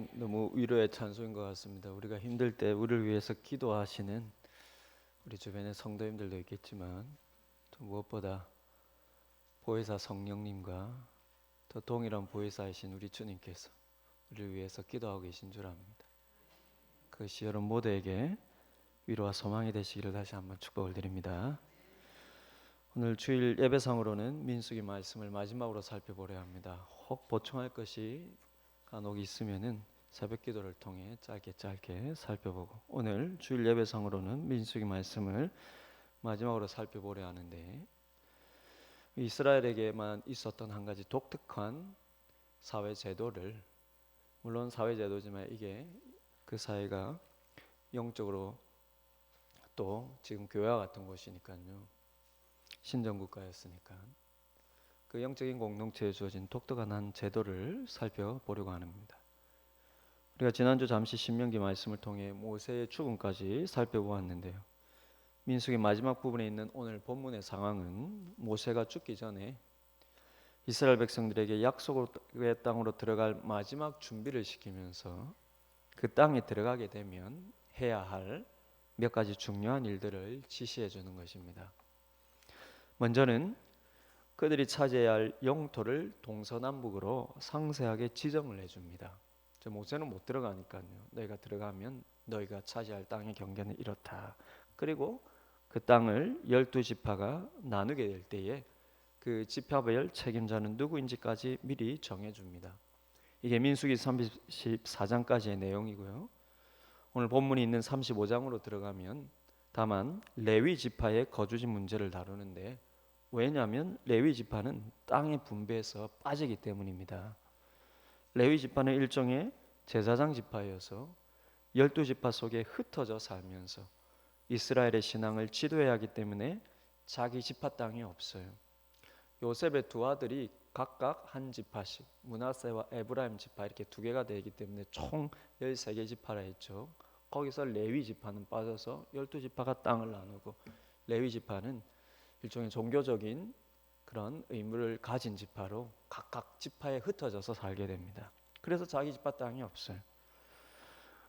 찬송은 너무 위로의 찬송인 것 같습니다. 우리가 힘들 때 우리를 위해서 기도하시는 우리 주변의 성도님들도 있겠지만 또 무엇보다 보혜사 성령님과 더 동일한 보혜사이신 우리 주님께서 우리를 위해서 기도하고 계신 줄 압니다. 그것이 여러분 모두에게 위로와 소망이 되시기를 다시 한번 축복을 드립니다. 오늘 주일 예배상으로는 민수기 말씀을 마지막으로 살펴보려 합니다. 혹 보충할 것이 간혹 있으면은 새벽 기도를 통해 짧게 살펴보고, 오늘 주일 예배상으로는 민수기 말씀을 마지막으로 살펴보려 하는데, 이스라엘에게만 있었던 한 가지 독특한 사회 제도를, 물론 사회 제도지만 이게 그 사회가 영적으로 또 지금 교회와 같은 곳이니까요, 신정국가였으니까 그 영적인 공동체에 주어진 독특한 한 제도를 살펴보려고 합니다. 우리가 지난주 잠시 신명기 말씀을 통해 모세의 죽음까지 살펴보았는데요, 민수기 마지막 부분에 있는 오늘 본문의 상황은 모세가 죽기 전에 이스라엘 백성들에게 약속의 땅으로 들어갈 마지막 준비를 시키면서 그 땅에 들어가게 되면 해야 할 몇 가지 중요한 일들을 지시해 주는 것입니다. 먼저는 그들이 차지해야 할 영토를 동서남북으로 상세하게 지정을 해줍니다. 모세는 못 들어가니까요, 너희가 들어가면 너희가 차지할 땅의 경계는 이렇다. 그리고 그 땅을 12지파가 나누게 될 때에 그 지파별 책임자는 누구인지까지 미리 정해줍니다. 이게 민수기 34장까지의 내용이고요. 오늘 본문이 있는 35장으로 들어가면 다만 레위 지파의 거주지 문제를 다루는데, 왜냐하면 레위 지파는 땅의 분배에서 빠지기 때문입니다. 레위 지파는 일종의 제사장 지파여서 12지파 속에 흩어져 살면서 이스라엘의 신앙을 지도해야 하기 때문에 자기 지파 땅이 없어요. 요셉의 두 아들이 각각 한 지파씩, 므낫세와 에브라임 지파 이렇게 두 개가 되기 때문에 총 13개 지파라 했죠. 거기서 레위 지파는 빠져서 12지파가 땅을 나누고, 레위 지파는 일종의 종교적인 그런 의무를 가진 지파로 각각 지파에 흩어져서 살게 됩니다. 그래서 자기 지파 땅이 없어요.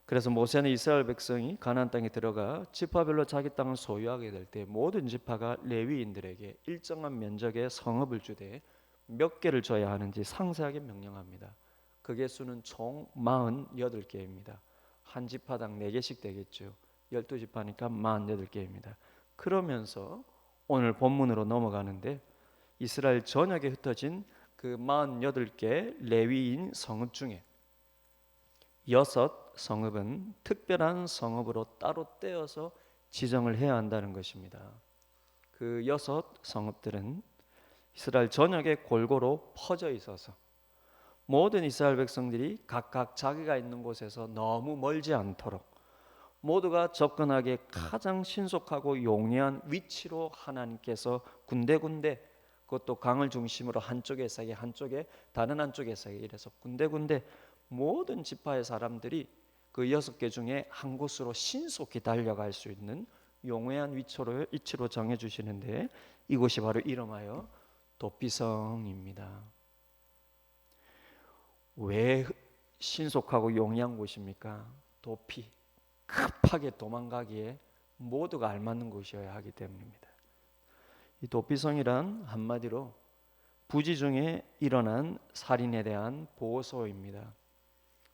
그래서 모세는 이스라엘 백성이 가나안 땅에 들어가 지파별로 자기 땅을 소유하게 될 때 모든 지파가 레위인들에게 일정한 면적의 성읍을 주되 몇 개를 줘야 하는지 상세하게 명령합니다. 그 개수는 총 48개입니다. 한 지파당 4개씩 되겠죠. 12지파니까 48개입니다. 그러면서 오늘 본문으로 넘어가는데, 이스라엘 전역에 흩어진 그 48개 레위인 성읍 중에 6 성읍은 특별한 성읍으로 따로 떼어서 지정을 해야 한다는 것입니다. 그 6 성읍들은 이스라엘 전역에 골고루 퍼져 있어서 모든 이스라엘 백성들이 각각 자기가 있는 곳에서 너무 멀지 않도록 모두가 접근하기에 가장 신속하고 용이한 위치로 하나님께서 군데군데, 그것도 강을 중심으로 한쪽에 세게 한쪽에 다른 한쪽에 세게 이래서 군데군데 모든 지파의 사람들이 그 6개 중에 한 곳으로 신속히 달려갈 수 있는 용이한 위치로 정해주시는데, 이곳이 바로 이름하여 도피성입니다. 왜 신속하고 용이한 곳입니까? 도피, 급하게 도망가기에 모두가 알맞는 곳이어야 하기 때문입니다. 이 도피성이란 한마디로 부지 중에 일어난 살인에 대한 보호소입니다.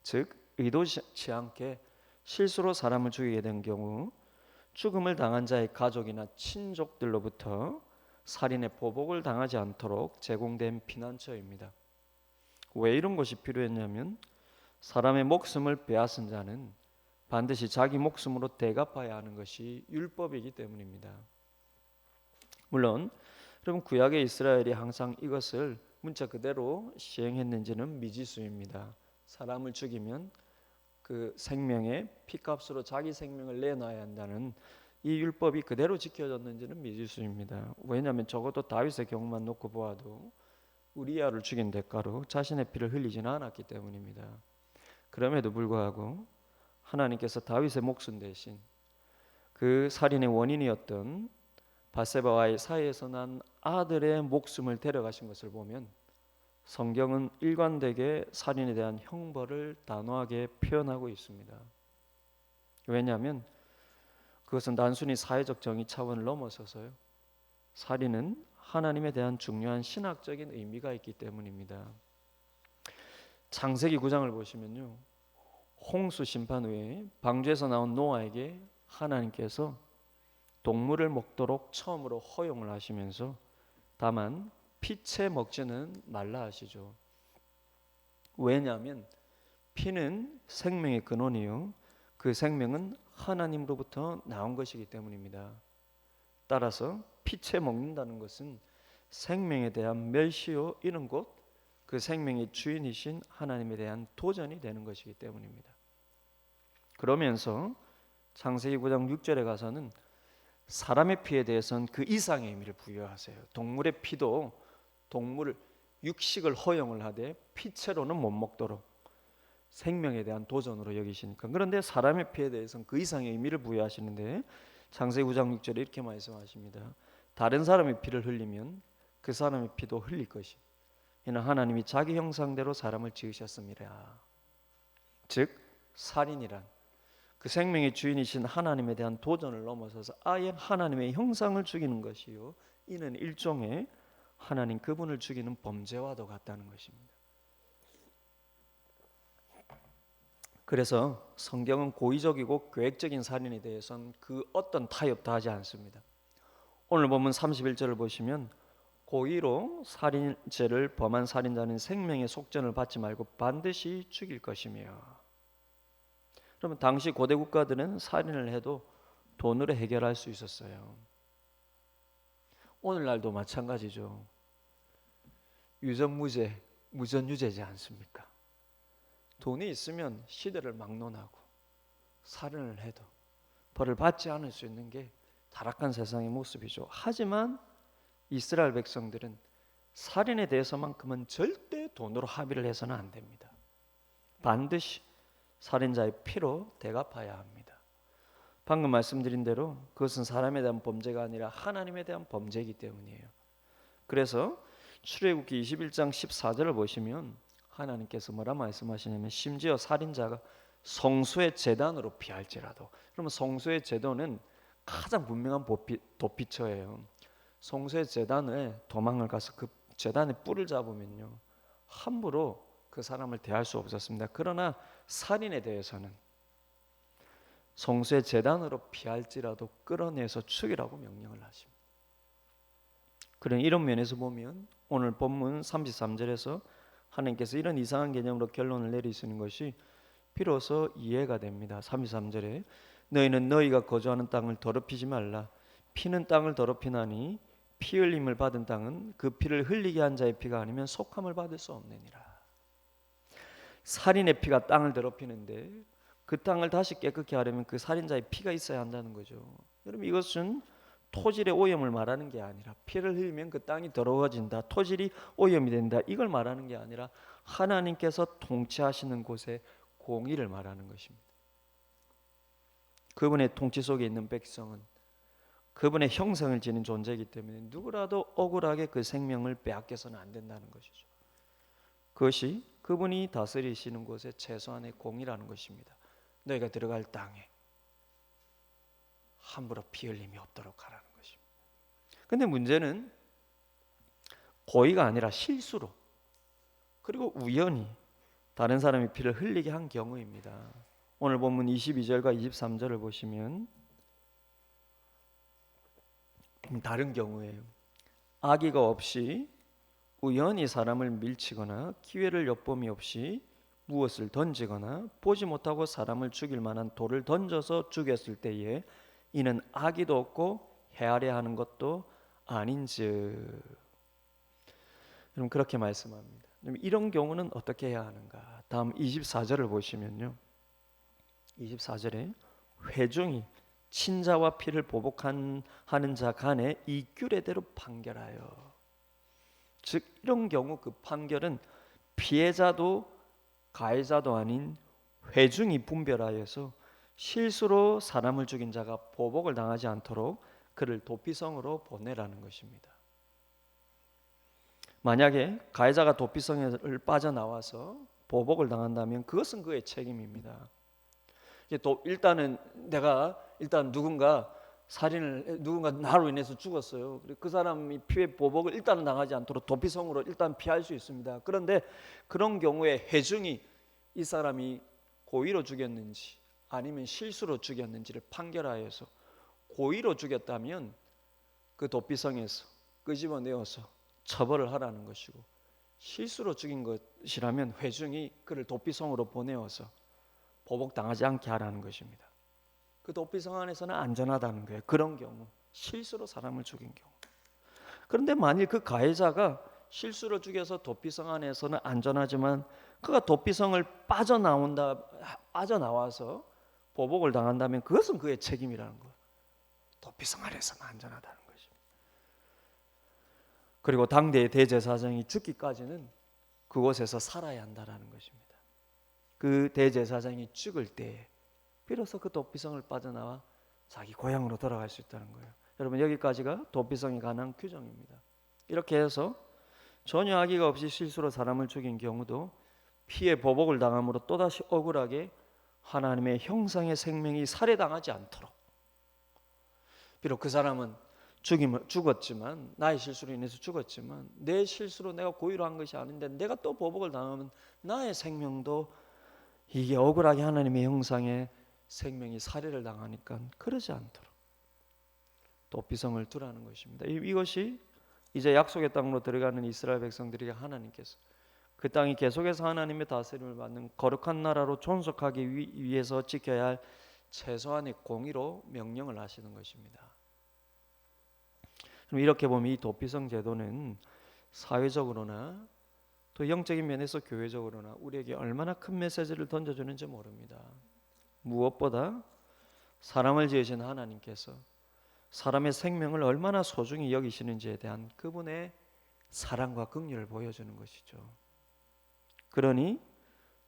즉 의도치 않게 실수로 사람을 죽이게 된 경우 죽음을 당한 자의 가족이나 친족들로부터 살인의 보복을 당하지 않도록 제공된 피난처입니다. 왜 이런 것이 필요했냐면, 사람의 목숨을 빼앗은 자는 반드시 자기 목숨으로 대갚아야 하는 것이 율법이기 때문입니다. 물론 여러분, 구약의 이스라엘이 항상 이것을 문자 그대로 시행했는지는 미지수입니다. 사람을 죽이면 그 생명의 피값으로 자기 생명을 내놔야 한다는 이 율법이 그대로 지켜졌는지는 미지수입니다. 왜냐하면 적어도 다윗의 경우만 놓고 보아도 우리아를 죽인 대가로 자신의 피를 흘리지는 않았기 때문입니다. 그럼에도 불구하고 하나님께서 다윗의 목숨 대신 그 살인의 원인이었던 바세바와의 사이에서 난 아들의 목숨을 데려가신 것을 보면 성경은 일관되게 살인에 대한 형벌을 단호하게 표현하고 있습니다. 왜냐하면 그것은 단순히 사회적 정의 차원을 넘어서서요, 살인은 하나님에 대한 중요한 신학적인 의미가 있기 때문입니다. 창세기 9장을 보시면요, 홍수 심판 후에 방주에서 나온 노아에게 하나님께서 동물을 먹도록 처음으로 허용을 하시면서 다만 피채 먹지는 말라 하시죠. 왜냐하면 피는 생명의 근원이요, 그 생명은 하나님으로부터 나온 것이기 때문입니다. 따라서 피채 먹는다는 것은 생명에 대한 멸시요, 이는 곧 그 생명의 주인이신 하나님에 대한 도전이 되는 것이기 때문입니다. 그러면서 창세기 9장 6절에 가서는 사람의 피에 대해서는 그 이상의 의미를 부여하세요. 동물의 피도 동물 육식을 허용을 하되 피채로는 못 먹도록 생명에 대한 도전으로 여기시니까. 그런데 사람의 피에 대해서는 그 이상의 의미를 부여하시는데 창세기 9장 6절에 이렇게 말씀하십니다. 다른 사람의 피를 흘리면 그 사람의 피도 흘릴 것이, 이는 하나님이 자기 형상대로 사람을 지으셨습니다. 즉 살인이란 그 생명의 주인이신 하나님에 대한 도전을 넘어서서 아예 하나님의 형상을 죽이는 것이요, 이는 일종의 하나님 그분을 죽이는 범죄와도 같다는 것입니다. 그래서 성경은 고의적이고 계획적인 살인에 대해서는 그 어떤 타협도 하지 않습니다. 오늘 본문 31절을 보시면 고의로 살인죄를 범한 살인자는 생명의 속전을 받지 말고 반드시 죽일 것이며, 그러면 당시 고대 국가들은 살인을 해도 돈으로 해결할 수 있었어요. 오늘날도 마찬가지죠. 유전무죄, 무전유죄지 않습니까? 돈이 있으면 시대를 막론하고 살인을 해도 벌을 받지 않을 수 있는 게 타락한 세상의 모습이죠. 하지만 이스라엘 백성들은 살인에 대해서만큼은 절대 돈으로 합의를 해서는 안 됩니다. 반드시 살인자의 피로 대갚아야 합니다. 방금 말씀드린 대로 그것은 사람에 대한 범죄가 아니라 하나님에 대한 범죄이기 때문이에요. 그래서 출애굽기 21장 14절을 보시면 하나님께서 뭐라 말씀하시냐면 심지어 살인자가 성소의 제단으로 피할지라도, 그러면 성소의 제도는 가장 분명한 도피처예요. 성소의 제단에 도망을 가서 그 제단의 뿔을 잡으면요, 함부로 그 사람을 대할 수 없었습니다. 그러나 살인에 대해서는 성소의 제단으로 피할지라도 끌어내서 죽이라고 명령을 하십니다. 그런 이런 면에서 보면 오늘 본문 33절에서 하나님께서 이런 이상한 개념으로 결론을 내리시는 것이 비로소 이해가 됩니다. 33절에 너희는 너희가 거주하는 땅을 더럽히지 말라. 피는 땅을 더럽히나니 피 흘림을 받은 땅은 그 피를 흘리게 한 자의 피가 아니면 속함을 받을 수 없느니라. 살인의 피가 땅을 더럽히는데 그 땅을 다시 깨끗게 하려면 그 살인자의 피가 있어야 한다는 거죠. 여러분, 이것은 토질의 오염을 말하는 게 아니라 피를 흘리면 그 땅이 더러워진다, 토질이 오염이 된다, 이걸 말하는 게 아니라 하나님께서 통치하시는 곳의 공의를 말하는 것입니다. 그분의 통치 속에 있는 백성은 그분의 형상을 지닌 존재이기 때문에 누구라도 억울하게 그 생명을 빼앗겨서는 안 된다는 것이죠. 그것이 그분이 다스리시는 곳의 최소한의 공의라는 것입니다. 너희가 들어갈 땅에 함부로 피 흘림이 없도록 하라는 것입니다. 그런데 문제는 고의가 아니라 실수로 그리고 우연히 다른 사람의 피를 흘리게 한 경우입니다. 오늘 본문 22절과 23절을 보시면 다른 경우에요. 악의가 없이 우연히 사람을 밀치거나 기회를 엿봄이 없이 무엇을 던지거나 보지 못하고 사람을 죽일 만한 돌을 던져서 죽였을 때에 이는 악의도 없고 헤아려 하는 것도 아닌즉. 그럼 그렇게 말씀합니다. 이런 경우는 어떻게 해야 하는가? 다음 24절을 보시면요, 24절에 회중이 친자와 피를 보복하는 자 간에 이 규례대로 판결하여. 즉 이런 경우 그 판결은 피해자도 가해자도 아닌 회중이 분별하여서 실수로 사람을 죽인 자가 보복을 당하지 않도록 그를 도피성으로 보내라는 것입니다. 만약에 가해자가 도피성을 빠져나와서 보복을 당한다면 그것은 그의 책임입니다. 일단은 누군가 누군가 나로 인해서 죽었어요. 그 사람이 피해 보복을 일단은 당하지 않도록 도피성으로 일단 피할 수 있습니다. 그런데 그런 경우에 회중이 이 사람이 고의로 죽였는지 아니면 실수로 죽였는지를 판결하여서 고의로 죽였다면 그 도피성에서 끄집어내어서 처벌을 하라는 것이고, 실수로 죽인 것이라면 회중이 그를 도피성으로 보내어서 보복당하지 않게 하라는 것입니다. 그 도피성 안에서는 안전하다는 거예요. 그런 경우, 실수로 사람을 죽인 경우. 그런데 만일 그 가해자가 실수로 죽여서 도피성 안에서는 안전하지만 그가 도피성을 빠져나와서 보복을 당한다면 그것은 그의 책임이라는 거예요. 도피성 안에서는 안전하다는 것입니다. 그리고 당대의 대제사장이 죽기까지는 그곳에서 살아야 한다는 것입니다. 그 대제사장이 죽을 때에 비로소 그 도피성을 빠져나와 자기 고향으로 돌아갈 수 있다는 거예요. 여러분, 여기까지가 도피성에 관한 규정입니다. 이렇게 해서 전혀 악의가 없이 실수로 사람을 죽인 경우도 피해 보복을 당함으로 또다시 억울하게 하나님의 형상의 생명이 살해당하지 않도록, 비록 그 사람은 죽었지만, 나의 실수로 인해서 죽었지만 내 실수로 내가 고의로 한 것이 아닌데 내가 또 보복을 당하면 나의 생명도 이게 억울하게 하나님의 형상의 생명이 살해를 당하니까 그러지 않도록 도피성을 두라는 것입니다. 이것이 이제 약속의 땅으로 들어가는 이스라엘 백성들에게 하나님께서 그 땅이 계속해서 하나님의 다스림을 받는 거룩한 나라로 존속하기 위해서 지켜야 할 최소한의 공의로 명령을 하시는 것입니다. 그럼 이렇게 보면 이 도피성 제도는 사회적으로나 또 영적인 면에서 교회적으로나 우리에게 얼마나 큰 메시지를 던져주는지 모릅니다. 무엇보다 사람을 지으신 하나님께서 사람의 생명을 얼마나 소중히 여기시는지에 대한 그분의 사랑과 긍휼을 보여주는 것이죠. 그러니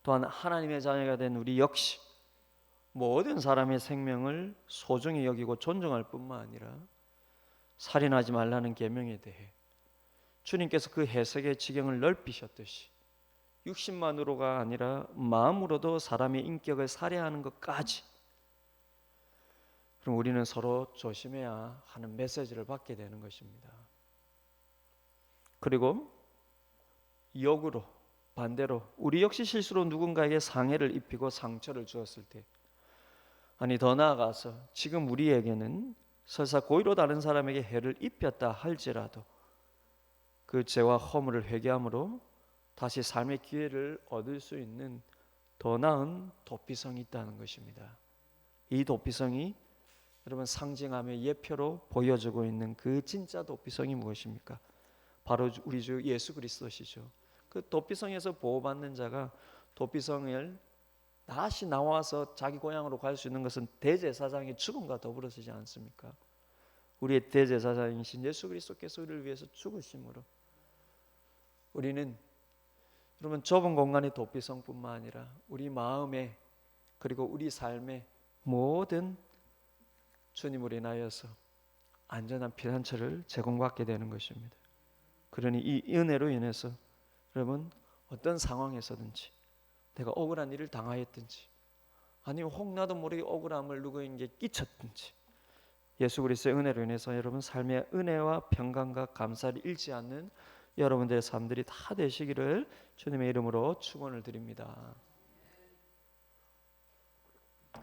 또한 하나님의 자녀가 된 우리 역시 모든 사람의 생명을 소중히 여기고 존중할 뿐만 아니라 살인하지 말라는 계명에 대해 주님께서 그 해석의 지경을 넓히셨듯이 육신만으로가 아니라 마음으로도 사람의 인격을 살해하는 것까지, 그럼 우리는 서로 조심해야 하는 메시지를 받게 되는 것입니다. 그리고 역으로 반대로 우리 역시 실수로 누군가에게 상해를 입히고 상처를 주었을 때, 아니 더 나아가서 지금 우리에게는 설사 고의로 다른 사람에게 해를 입혔다 할지라도 그 죄와 허물을 회개함으로 다시 삶의 기회를 얻을 수 있는 더 나은 도피성이 있다는 것입니다. 이 도피성이 여러분 상징하며 예표로 보여주고 있는 그 진짜 도피성이 무엇입니까? 바로 우리 주 예수 그리스도시죠. 그 도피성에서 보호받는 자가 도피성을 다시 나와서 자기 고향으로 갈 수 있는 것은 대제사장의 죽음과 더불어지지 않습니까? 우리의 대제사장이신 예수 그리스도께서 우리를 위해서 죽으심으로 우리는 여러분 좁은 공간의 도피성뿐만 아니라 우리 마음에 그리고 우리 삶의 모든 주님으로 인하여서 안전한 피난처를 제공받게 되는 것입니다. 그러니 이 은혜로 인해서 여러분 어떤 상황에서든지 내가 억울한 일을 당하였든지 아니면 혹 나도 모르게 억울함을 누구에게 끼쳤든지 예수 그리스도의 은혜로 인해서 여러분 삶의 은혜와 평강과 감사를 잃지 않는 여러분들의 삶들이 다 되시기를 주님의 이름으로 축원을 드립니다.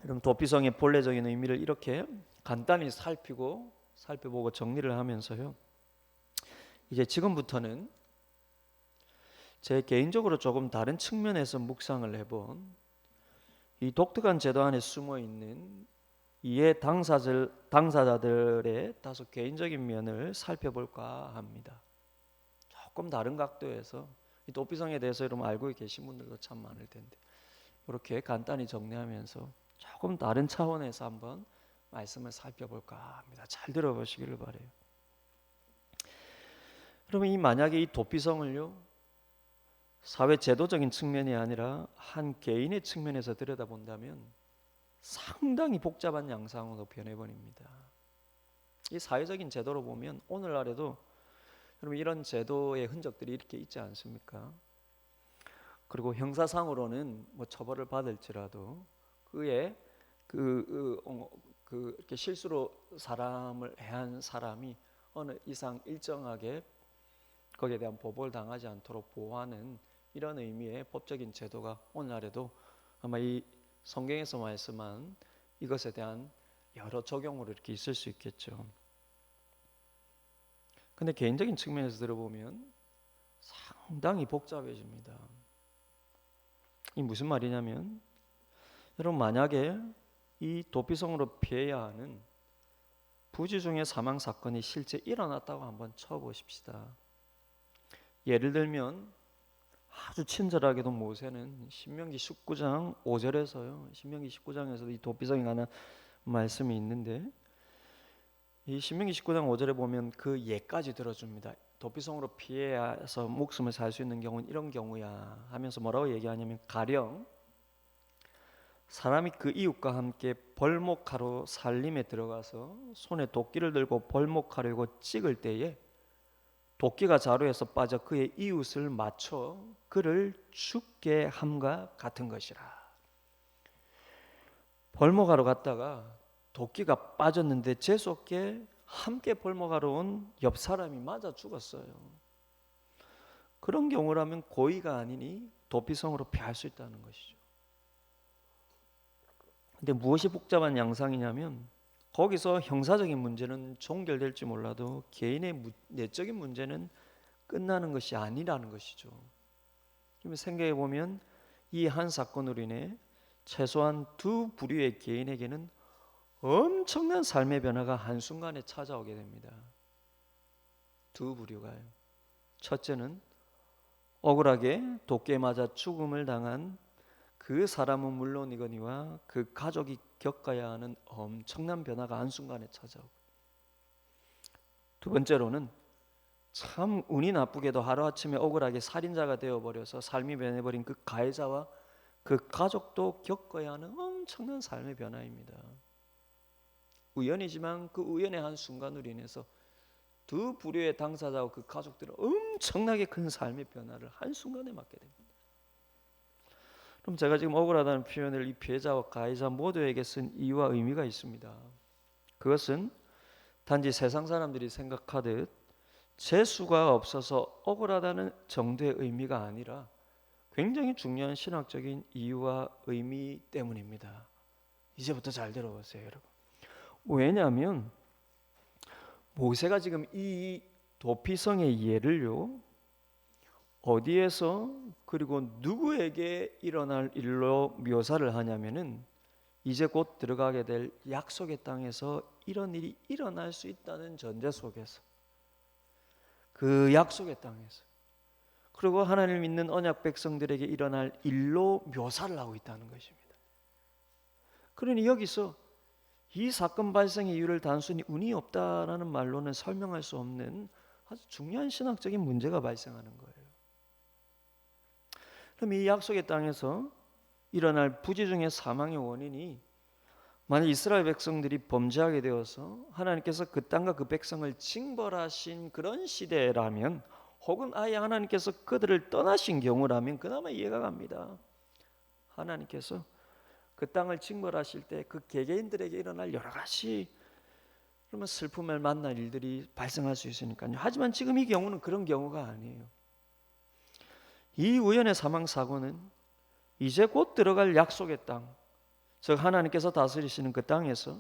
여러분 도피성의 본래적인 의미를 이렇게 간단히 살펴보고 정리를 하면서요, 이제 지금부터는 제 개인적으로 조금 다른 측면에서 묵상을 해본 이 독특한 제도 안에 숨어있는 이해 당사자들의 다소 개인적인 면을 살펴볼까 합니다. 조금 다른 각도에서 이 도피성에 대해서 여러분 알고 계신 분들도 참 많을 텐데 이렇게 간단히 정리하면서 조금 다른 차원에서 한번 말씀을 살펴볼까 합니다. 잘 들어보시기를 바라요. 그러면 만약에 이 도피성을요 사회 제도적인 측면이 아니라 한 개인의 측면에서 들여다본다면 상당히 복잡한 양상으로 변해버립니다. 이 사회적인 제도로 보면 오늘날에도 그럼 이런 제도의 흔적들이 이렇게 있지 않습니까? 그리고 형사상으로는 뭐 처벌을 받을지라도 그의 이렇게 실수로 사람을 해한 사람이 어느 이상 일정하게 거기에 대한 보복을 당하지 않도록 보호하는 이런 의미의 법적인 제도가 오늘날에도 아마 이 성경에서 말씀한 이것에 대한 여러 적용으로 이렇게 있을 수 있겠죠. 근데 개인적인 측면에서 들어보면 상당히 복잡해집니다. 이 무슨 말이냐면, 여러분 만약에 이 도피성으로 피해야 하는 부지 중의 사망 사건이 실제 일어났다고 한번 쳐보십시다. 예를 들면 아주 친절하게도 모세는 신명기 19장 5절에서요. 신명기 19장에서도 이 도피성에 관한 말씀이 있는데, 이 신명기 19장 5절에 보면 그 예까지 들어줍니다. 도피성으로 피해서 목숨을 살 수 있는 경우는 이런 경우야 하면서 뭐라고 얘기하냐면, 가령 사람이 그 이웃과 함께 벌목하러 살림에 들어가서 손에 도끼를 들고 벌목하려고 찍을 때에 도끼가 자루에서 빠져 그의 이웃을 맞춰 그를 죽게 함과 같은 것이라. 벌목하러 갔다가 도끼가 빠졌는데 재수없게 함께 벌목하러 온 옆 사람이 맞아 죽었어요. 그런 경우라면 고의가 아니니 도피성으로 피할 수 있다는 것이죠. 근데 무엇이 복잡한 양상이냐면, 거기서 형사적인 문제는 종결될지 몰라도 개인의 내적인 문제는 끝나는 것이 아니라는 것이죠. 그러면 생각해 보면 이 한 사건으로 인해 최소한 두 부류의 개인에게는 엄청난 삶의 변화가 한순간에 찾아오게 됩니다. 두 부류가요. 첫째는 억울하게 도끼에 맞아 죽음을 당한 그 사람은 물론이거니와 그 가족이 겪어야 하는 엄청난 변화가 한순간에 찾아오고, 두 번째로는 참 운이 나쁘게도 하루아침에 억울하게 살인자가 되어버려서 삶이 변해버린 그 가해자와 그 가족도 겪어야 하는 엄청난 삶의 변화입니다. 우연이지만 그 우연의 한 순간으로 인해서 두 부류의 당사자와 그 가족들은 엄청나게 큰 삶의 변화를 한순간에 맞게 됩니다. 그럼 제가 지금 억울하다는 표현을 이 피해자와 가해자 모두에게 쓴 이유와 의미가 있습니다. 그것은 단지 세상 사람들이 생각하듯 재수가 없어서 억울하다는 정도의 의미가 아니라 굉장히 중요한 신학적인 이유와 의미 때문입니다. 이제부터 잘 들어보세요, 여러분. 왜냐하면 모세가 지금 이 도피성의 예를요, 어디에서 그리고 누구에게 일어날 일로 묘사를 하냐면은, 이제 곧 들어가게 될 약속의 땅에서 이런 일이 일어날 수 있다는 전제 속에서, 그 약속의 땅에서, 그리고 하나님을 믿는 언약 백성들에게 일어날 일로 묘사를 하고 있다는 것입니다. 그러니 여기서 이 사건 발생의 이유를 단순히 운이 없다라는 말로는 설명할 수 없는 아주 중요한 신학적인 문제가 발생하는 거예요. 그럼 이 약속의 땅에서 일어날 부지 중의 사망의 원인이, 만약 이스라엘 백성들이 범죄하게 되어서 하나님께서 그 땅과 그 백성을 징벌하신 그런 시대라면, 혹은 아예 하나님께서 그들을 떠나신 경우라면 그나마 이해가 갑니다. 하나님께서 그 땅을 징벌하실 때 그 개개인들에게 일어날 여러 가지 그러면 슬픔을 만날 일들이 발생할 수 있으니까요. 하지만 지금 이 경우는 그런 경우가 아니에요. 이 우연의 사망 사고는 이제 곧 들어갈 약속의 땅, 즉 하나님께서 다스리시는 그 땅에서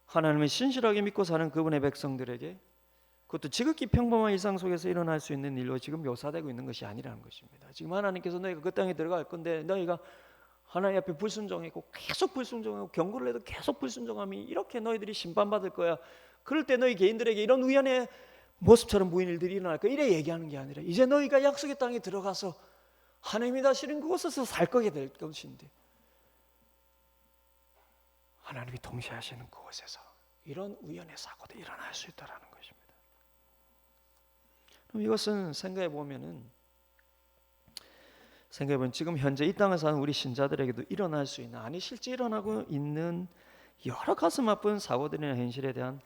하나님을 신실하게 믿고 사는 그분의 백성들에게, 그것도 지극히 평범한 일상 속에서 일어날 수 있는 일로 지금 묘사되고 있는 것이 아니라는 것입니다. 지금 하나님께서 너희가 그 땅에 들어갈 건데 너희가 하나님 앞에 불순종했고 계속 불순종하고 경고를 해도 계속 불순종함이 이렇게 너희들이 심판받을 거야. 그럴 때 너희 개인들에게 이런 우연의 모습처럼 보이는 일들이 일어날 거야. 이래 얘기하는 게 아니라, 이제 너희가 약속의 땅에 들어가서 하나님이 다스리는 그곳에서 살 거게 될 것인데, 하나님이 통치하시는 그곳에서 이런 우연의 사고도 일어날 수 있다는 것입니다. 그럼 이것은 생각해 보면 지금 현재 이 땅을 사는 우리 신자들에게도 일어날 수 있는, 아니 실제 일어나고 있는 여러 가슴 아픈 사고들이나 현실에 대한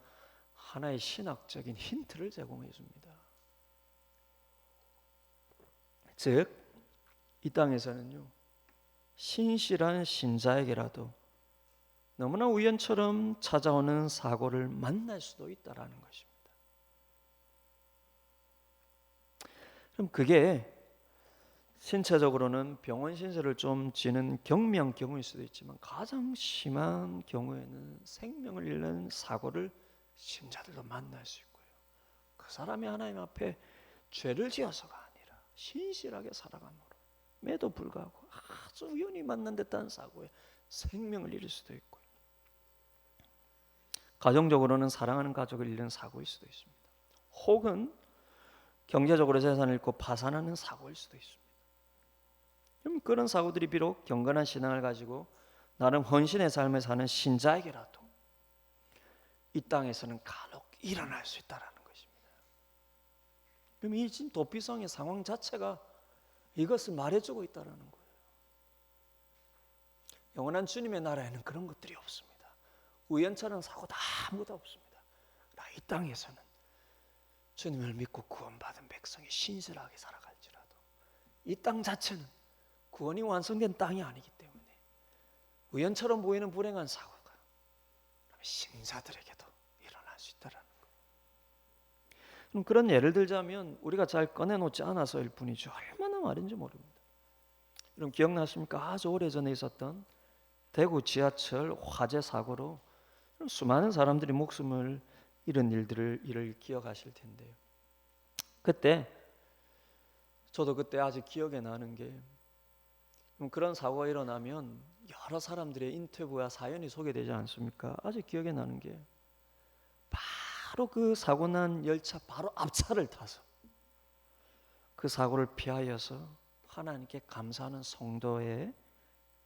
하나의 신학적인 힌트를 제공해 줍니다. 즉 이 땅에서는요, 신실한 신자에게라도 너무나 우연처럼 찾아오는 사고를 만날 수도 있다라는 것입니다. 그럼 그게 신체적으로는 병원 신세를 좀 지는 경미한 경우일 수도 있지만 가장 심한 경우에는 생명을 잃는 사고를 신자들도 만날 수 있고요. 그 사람이 하나님 앞에 죄를 지어서가 아니라 신실하게 살아감으로에도 불구하고 아주 우연히 만난 듯한 사고에 생명을 잃을 수도 있고요. 가정적으로는 사랑하는 가족을 잃는 사고일 수도 있습니다. 혹은 경제적으로 재산을 잃고 파산하는 사고일 수도 있습니다. 그런 사고들이 비록 경건한 신앙을 가지고 나름 헌신의 삶을 사는 신자에게라도 이 땅에서는 간혹 일어날 수 있다라는 것입니다. 그럼 이 지금 도피성의 상황 자체가 이것을 말해주고 있다라는 거예요. 영원한 주님의 나라에는 그런 것들이 없습니다. 우연처럼 사고도 아무것도 없습니다. 이 땅에서는 주님을 믿고 구원받은 백성이 신실하게 살아갈지라도 이 땅 자체는 구원이 완성된 땅이 아니기 때문에 우연처럼 보이는 불행한 사고가 신자들에게도 일어날 수 있다는 거예요. 그럼 그런 예를 들자면 우리가 잘 꺼내놓지 않아서일 뿐이죠. 얼마나 많은지 모릅니다. 여러분 기억나십니까? 아주 오래전에 있었던 대구 지하철 화재 사고로 수많은 사람들이 목숨을 잃은 일을 기억하실 텐데요. 그때 저도 그때 아직 기억에 나는 게 그런 사고가 일어나면 여러 사람들의 인터뷰와 사연이 소개되지 않습니까? 아직 기억에 나는 게 바로 그 사고 난 열차 바로 앞차를 타서 그 사고를 피하여서 하나님께 감사하는 성도의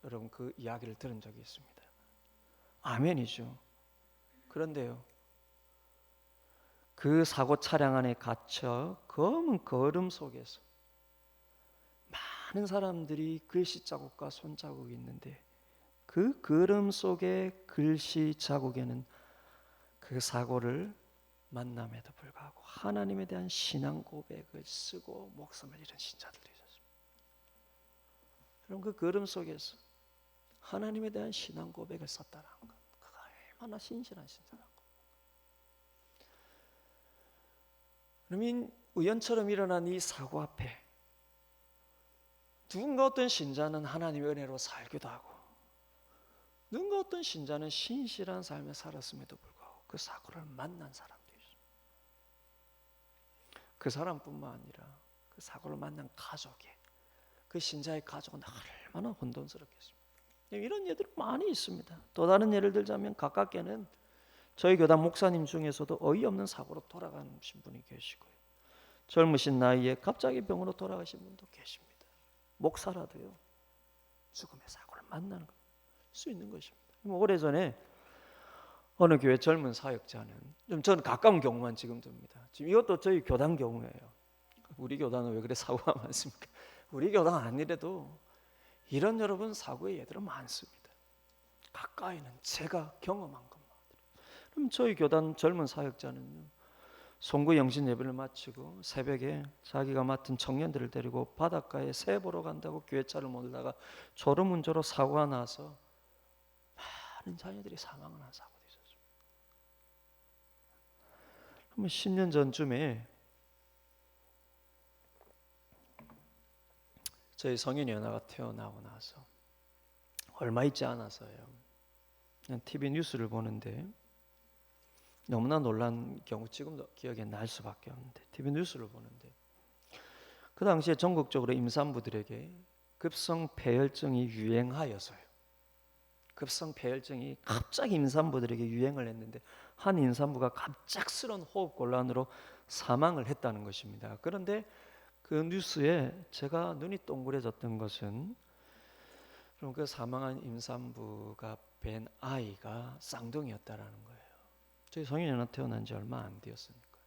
여러분 그 이야기를 들은 적이 있습니다. 아멘이죠. 그런데요, 그 사고 차량 안에 갇혀 검은 거름 속에서 많은 사람들이 글씨 자국과 손 자국이 있는데 그 거름 속의 글씨 자국에는 그 사고를 만남에도 불구하고 하나님에 대한 신앙 고백을 쓰고 목숨을 잃은 신자들이 있었습니다. 그럼 그 거름 속에서 하나님에 대한 신앙 고백을 썼다는 것, 그가 얼마나 신실한 신자라고. 그러면 우연처럼 일어난 이 사고 앞에 누군가 어떤 신자는 하나님의 은혜로 살기도 하고 누군가 어떤 신자는 신실한 삶을 살았음에도 불구하고 그 사고를 만난 사람도 있습니다. 그 사람뿐만 아니라 그 사고를 만난 가족이 그 신자의 가족은 얼마나 혼돈스럽겠습니까? 이런 예들이 많이 있습니다. 또 다른 예를 들자면 가깝게는 저희 교단 목사님 중에서도 어이없는 사고로 돌아가신 분이 계시고요. 젊으신 나이에 갑자기 병으로 돌아가신 분도 계십니다. 목사라도요 죽음의 사고를 만나는 수 있는 것입니다. 오래전에 어느 교회 젊은 사역자는 좀 저는 가까운 경우만 지금 듭니다. 지금 이것도 저희 교단 경우예요. 우리 교단은 왜 그래 사고가 많습니까? 우리 교단 아니래도 이런 여러분 사고의 예들은 많습니다. 가까이는 제가 경험한 것만. 그럼 저희 교단 젊은 사역자는요 송구 영신 예배를 마치고 새벽에 자기가 맡은 청년들을 데리고 바닷가에 새 보러 간다고 교회차를 몰다가 졸음운전으로 사고가 나서 많은 자녀들이 사망을 한 사고도 있었습니다. 한번 10년 전쯤에 저희 성인이 하나가 태어나고 나서 얼마 있지 않아서요 그냥 TV 뉴스를 보는데 너무나 놀란 경우 지금도 기억에 날 수밖에 없는데 TV 뉴스를 보는데 그 당시에 전국적으로 임산부들에게 급성 폐혈증이 유행하여서요. 급성 폐혈증이 갑자기 임산부들에게 유행을 했는데 한 임산부가 갑작스러운 호흡곤란으로 사망을 했다는 것입니다. 그런데 그 뉴스에 제가 눈이 동그래졌던 것은 그럼 그 사망한 임산부가 뵌 아이가 쌍둥이였다라는 거예요. 저희 성인이 하나 태어난 지 얼마 안 되었으니까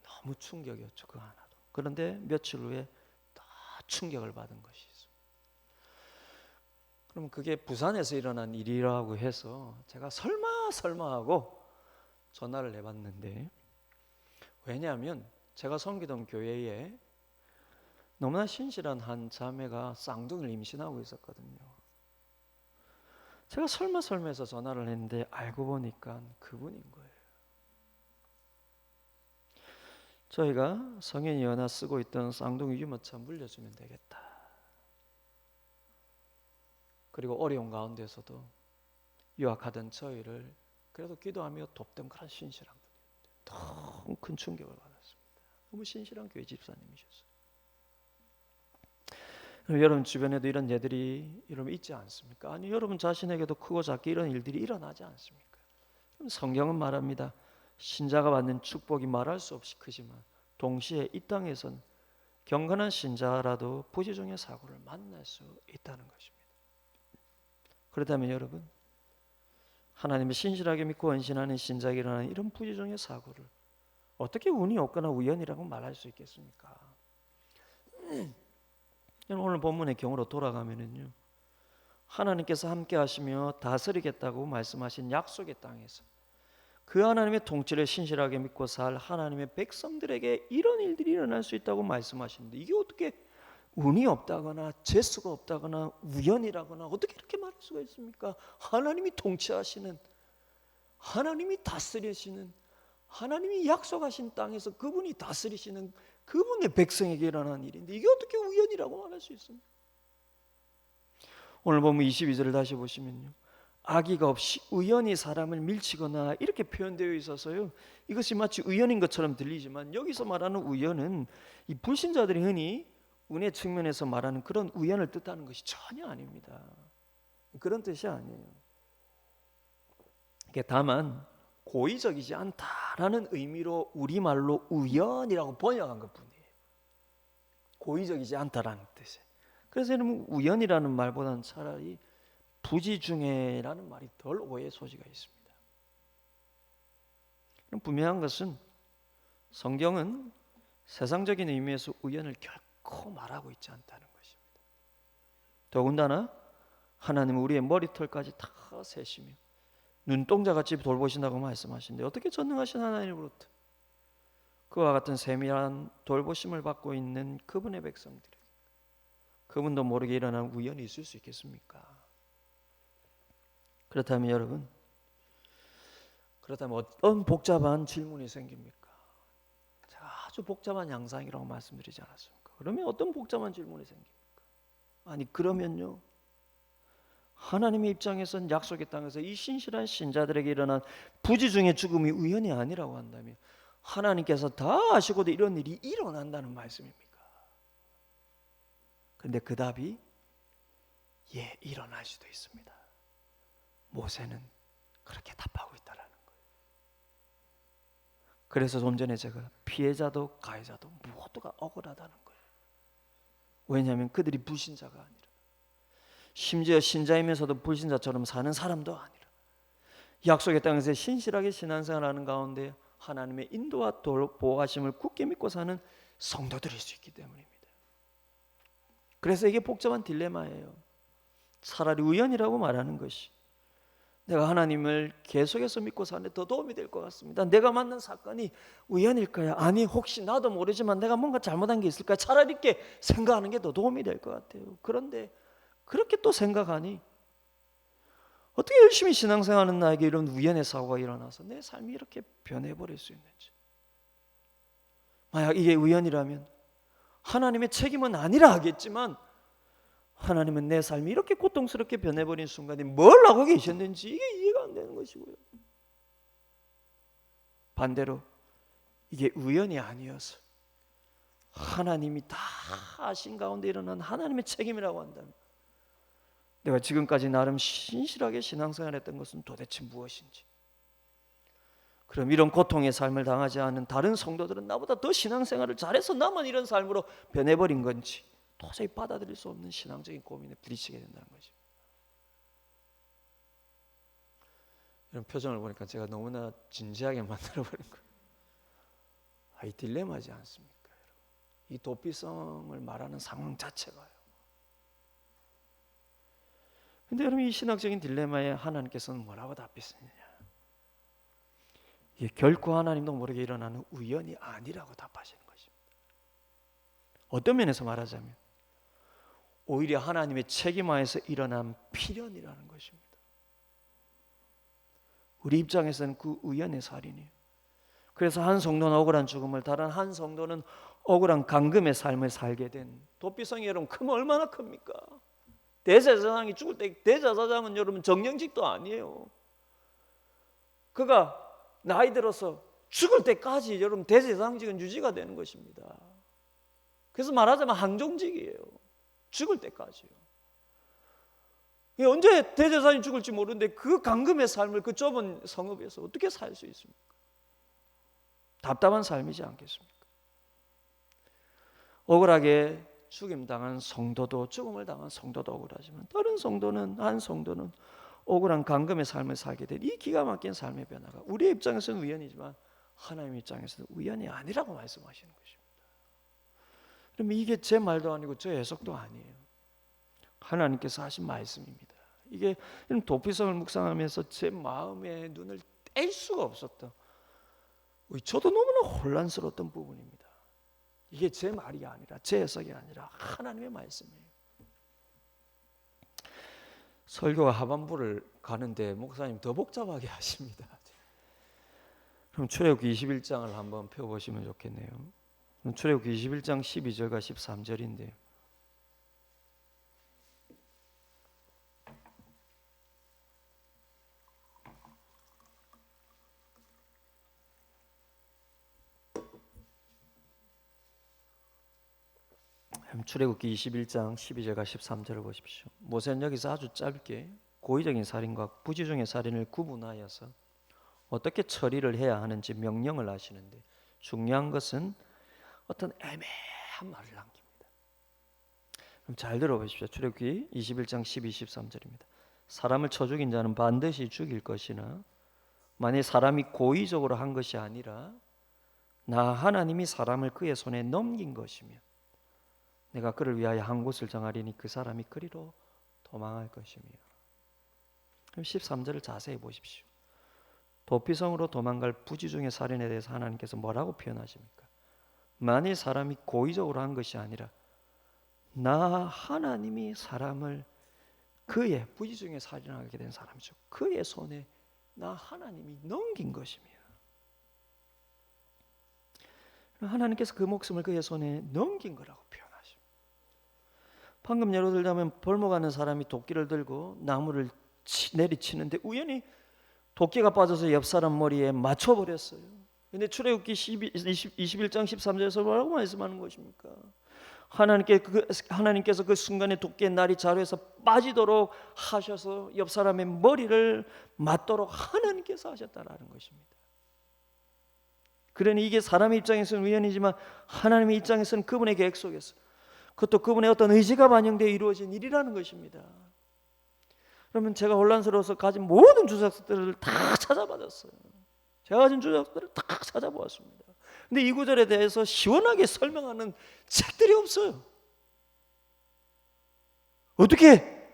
너무 충격이었죠. 그 하나도. 그런데 며칠 후에 더 충격을 받은 것이 있습니다. 그럼 그게 부산에서 일어난 일이라고 해서 제가 설마 하고 전화를 해봤는데 왜냐하면 제가 섬기던 교회에 너무나 신실한 한 자매가 쌍둥이를 임신하고 있었거든요. 제가 설마 해서 전화를 했는데 알고 보니까 그분인 거예요. 저희가 성인이 연하 쓰고 있던 쌍둥이 유모차 물려주면 되겠다. 그리고 어려운 가운데서도 유학하던 저희를 그래도 기도하며 돕던 그런 신실한 분이었는데 너무 큰 충격을 받았습니다. 너무 신실한 교회 집사님이셨어요. 여러분 주변에도 이런 예들이 여러분 있지 않습니까? 아니 여러분 자신에게도 크고 작게 이런 일들이 일어나지 않습니까? 성경은 말합니다. 신자가 받는 축복이 말할 수 없이 크지만 동시에 이 땅에선 경건한 신자라도 부지중의 사고를 만날 수 있다는 것입니다. 그렇다면 여러분 하나님을 신실하게 믿고 헌신하는 신자에게 일어나는 이런 부지중의 사고를 어떻게 운이 없거나 우연이라고 말할 수 있겠습니까? 오늘 본문의 경우로 돌아가면은요, 하나님께서 함께 하시며 다스리겠다고 말씀하신 약속의 땅에서 그 하나님의 통치를 신실하게 믿고 살 하나님의 백성들에게 이런 일들이 일어날 수 있다고 말씀하시는데 이게 어떻게 운이 없다거나 재수가 없다거나 우연이라거나 어떻게 이렇게 말할 수가 있습니까? 하나님이 통치하시는, 하나님이 다스리시는, 하나님이 약속하신 땅에서 그분이 다스리시는 그분의 백성에게 일어난 일인데 이게 어떻게 우연이라고 말할 수 있습니까? 오늘 보면 22절을 다시 보시면요, 악의가 없이 우연히 사람을 밀치거나 이렇게 표현되어 있어서요, 이것이 마치 우연인 것처럼 들리지만 여기서 말하는 우연은 이 불신자들이 흔히 운의 측면에서 말하는 그런 우연을 뜻하는 것이 전혀 아닙니다. 그런 뜻이 아니에요. 다만 고의적이지 않다라는 의미로 우리말로 우연이라고 번역한 것뿐이에요. 고의적이지 않다라는 뜻이에요. 그래서 여러분 우연이라는 말보다는 차라리 부지중에라는 말이 덜 오해의 소지가 있습니다. 분명한 것은 성경은 세상적인 의미에서 우연을 결코 말하고 있지 않다는 것입니다. 더군다나 하나님은 우리의 머리털까지 다 세시며 눈동자같이 돌보신다고 말씀하시는데 어떻게 전능하신 하나님으로부터 그와 같은 세밀한 돌보심을 받고 있는 그분의 백성들에게 그분도 모르게 일어난 우연이 있을 수 있겠습니까? 그렇다면 여러분, 어떤 복잡한 질문이 생깁니까? 제가 아주 복잡한 양상이라고 말씀드리지 않았습니까? 그러면 어떤 복잡한 질문이 생깁니까? 아니 그러면요, 하나님의 입장에선 약속의 땅에서 이 신실한 신자들에게 일어난 부지중의 죽음이 우연이 아니라고 한다면 하나님께서 다 아시고도 이런 일이 일어난다는 말씀입니까? 그런데 그 답이 예, 일어날 수도 있습니다. 모세는 그렇게 답하고 있다라는 거예요. 그래서 좀 전에 제가 피해자도 가해자도 모두가 억울하다는 거예요. 왜냐하면 그들이 불신자가 아니라, 심지어 신자이면서도 불신자처럼 사는 사람도 아니라 약속의 땅에서 신실하게 신앙생활하는 가운데 하나님의 인도와 보호하심을 굳게 믿고 사는 성도들일 수 있기 때문입니다. 그래서 이게 복잡한 딜레마예요. 차라리 우연이라고 말하는 것이 내가 하나님을 계속해서 믿고 사는데 더 도움이 될 것 같습니다. 내가 만난 사건이 우연일까요? 아니 혹시 나도 모르지만 내가 뭔가 잘못한 게 있을까요? 차라리 이렇게 생각하는 게 더 도움이 될 것 같아요. 그런데 그렇게 또 생각하니 어떻게 열심히 신앙생활하는 나에게 이런 우연의 사고가 일어나서 내 삶이 이렇게 변해버릴 수 있는지. 만약 이게 우연이라면 하나님의 책임은 아니라 하겠지만 하나님은 내 삶이 이렇게 고통스럽게 변해버린 순간에 뭘 하고 계셨는지 이게 이해가 안 되는 것이고요. 반대로 이게 우연이 아니어서 하나님이 다 아신 가운데 일어난 하나님의 책임이라고 한다면 내가 지금까지 나름 신실하게 신앙생활했던 것은 도대체 무엇인지, 그럼 이런 고통의 삶을 당하지 않은 다른 성도들은 나보다 더 신앙생활을 잘해서 나만 이런 삶으로 변해버린 건지 도저히 받아들일 수 없는 신앙적인 고민에 부딪히게 된다는 거죠. 이런 표정을 보니까 제가 너무나 진지하게 만들어버린 거예요. 이 딜레마지 않습니까? 이 도피성을 말하는 상황 자체가요. 근데 여러분 이 신학적인 딜레마에 하나님께서는 뭐라고 답했느냐? 이게 결코 하나님도 모르게 일어나는 우연이 아니라고 답하시는 것입니다. 어떤 면에서 말하자면 오히려 하나님의 책임하에서 일어난 필연이라는 것입니다. 우리 입장에서는 그 우연의 살인이에요. 그래서 한 성도는 억울한 죽음을, 다른 한 성도는 억울한 감금의 삶을 살게 된, 도피성이 여러분 크면 얼마나 큽니까? 대제사장이 죽을 때, 대제사장은 여러분 정령직도 아니에요. 그가 나이 들어서 죽을 때까지 여러분 대제사장직은 유지가 되는 것입니다. 그래서 말하자면 항종직이에요. 죽을 때까지요. 언제 대제사장이 죽을지 모르는데 그 감금의 삶을 그 좁은 성읍에서 어떻게 살 수 있습니까? 답답한 삶이지 않겠습니까? 억울하게 죽임당한 성도도, 죽음을 당한 성도도 억울하지만 다른 성도는, 한 성도는 억울한 감금의 삶을 살게 된 이 기가 막힌 삶의 변화가 우리의 입장에서는 우연이지만 하나님 입장에서는 우연이 아니라고 말씀하시는 것입니다. 그러면 이게 제 말도 아니고 제 해석도 아니에요. 하나님께서 하신 말씀입니다. 이게 도피성을 묵상하면서 제 마음의 눈을 뗄 수가 없었던, 저도 너무나 혼란스러웠던 부분입니다. 이게 제 말이 아니라, 제 해석이 아니라 하나님의 말씀이에요. 설교가 하반부를 가는데 목사님 더 복잡하게 하십니다. 그럼 출애굽기 21장을 한번 펴보시면 좋겠네요. 출애굽기 21장 12절과 13절인데요. 출애굽기 21장 12절과 13절을 보십시오. 모세는 여기서 아주 짧게 고의적인 살인과 부지중의 살인을 구분하여서 어떻게 처리를 해야 하는지 명령을 하시는데, 중요한 것은 어떤 애매한 말을 남깁니다. 그럼 잘 들어보십시오. 출애굽기 21장 12, 13절입니다. 사람을 쳐 죽인 자는 반드시 죽일 것이나 만일 사람이 고의적으로 한 것이 아니라 나 하나님이 사람을 그의 손에 넘긴 것이며 내가 그를 위하여 한 곳을 정하리니 그 사람이 그리로 도망할 것이며. 그럼 13절을 자세히 보십시오. 도피성으로 도망갈 부지중의 살인에 대해서 하나님께서 뭐라고 표현하십니까? 만일 사람이 고의적으로 한 것이 아니라 나 하나님이 사람을, 그의 부지중에 살인하게 된 사람이죠, 그의 손에 나 하나님이 넘긴 것이며. 하나님께서 그 목숨을 그의 손에 넘긴 거라고 표현하십니다. 방금 예로 들자면 볼모가는 사람이 도끼를 들고 나무를 내리치는데 우연히 도끼가 빠져서 옆 사람 머리에 맞춰버렸어요. 근데 출애굽기 21장 13절에서 뭐라고 말씀하는 것입니까? 하나님께서 그 순간에 도끼의 날이 자루에서 빠지도록 하셔서 옆 사람의 머리를 맞도록 하나님께서 하셨다라는 것입니다. 그러니 이게 사람의 입장에서는 우연이지만 하나님의 입장에서는 그분의 계획 속에서, 그것도 그분의 어떤 의지가 반영되어 이루어진 일이라는 것입니다. 그러면 제가 혼란스러워서 가진 모든 주석들을 다 찾아봤어요. 제가 가진 주석들을 다 찾아보았습니다. 근데 이 구절에 대해서 시원하게 설명하는 책들이 없어요. 어떻게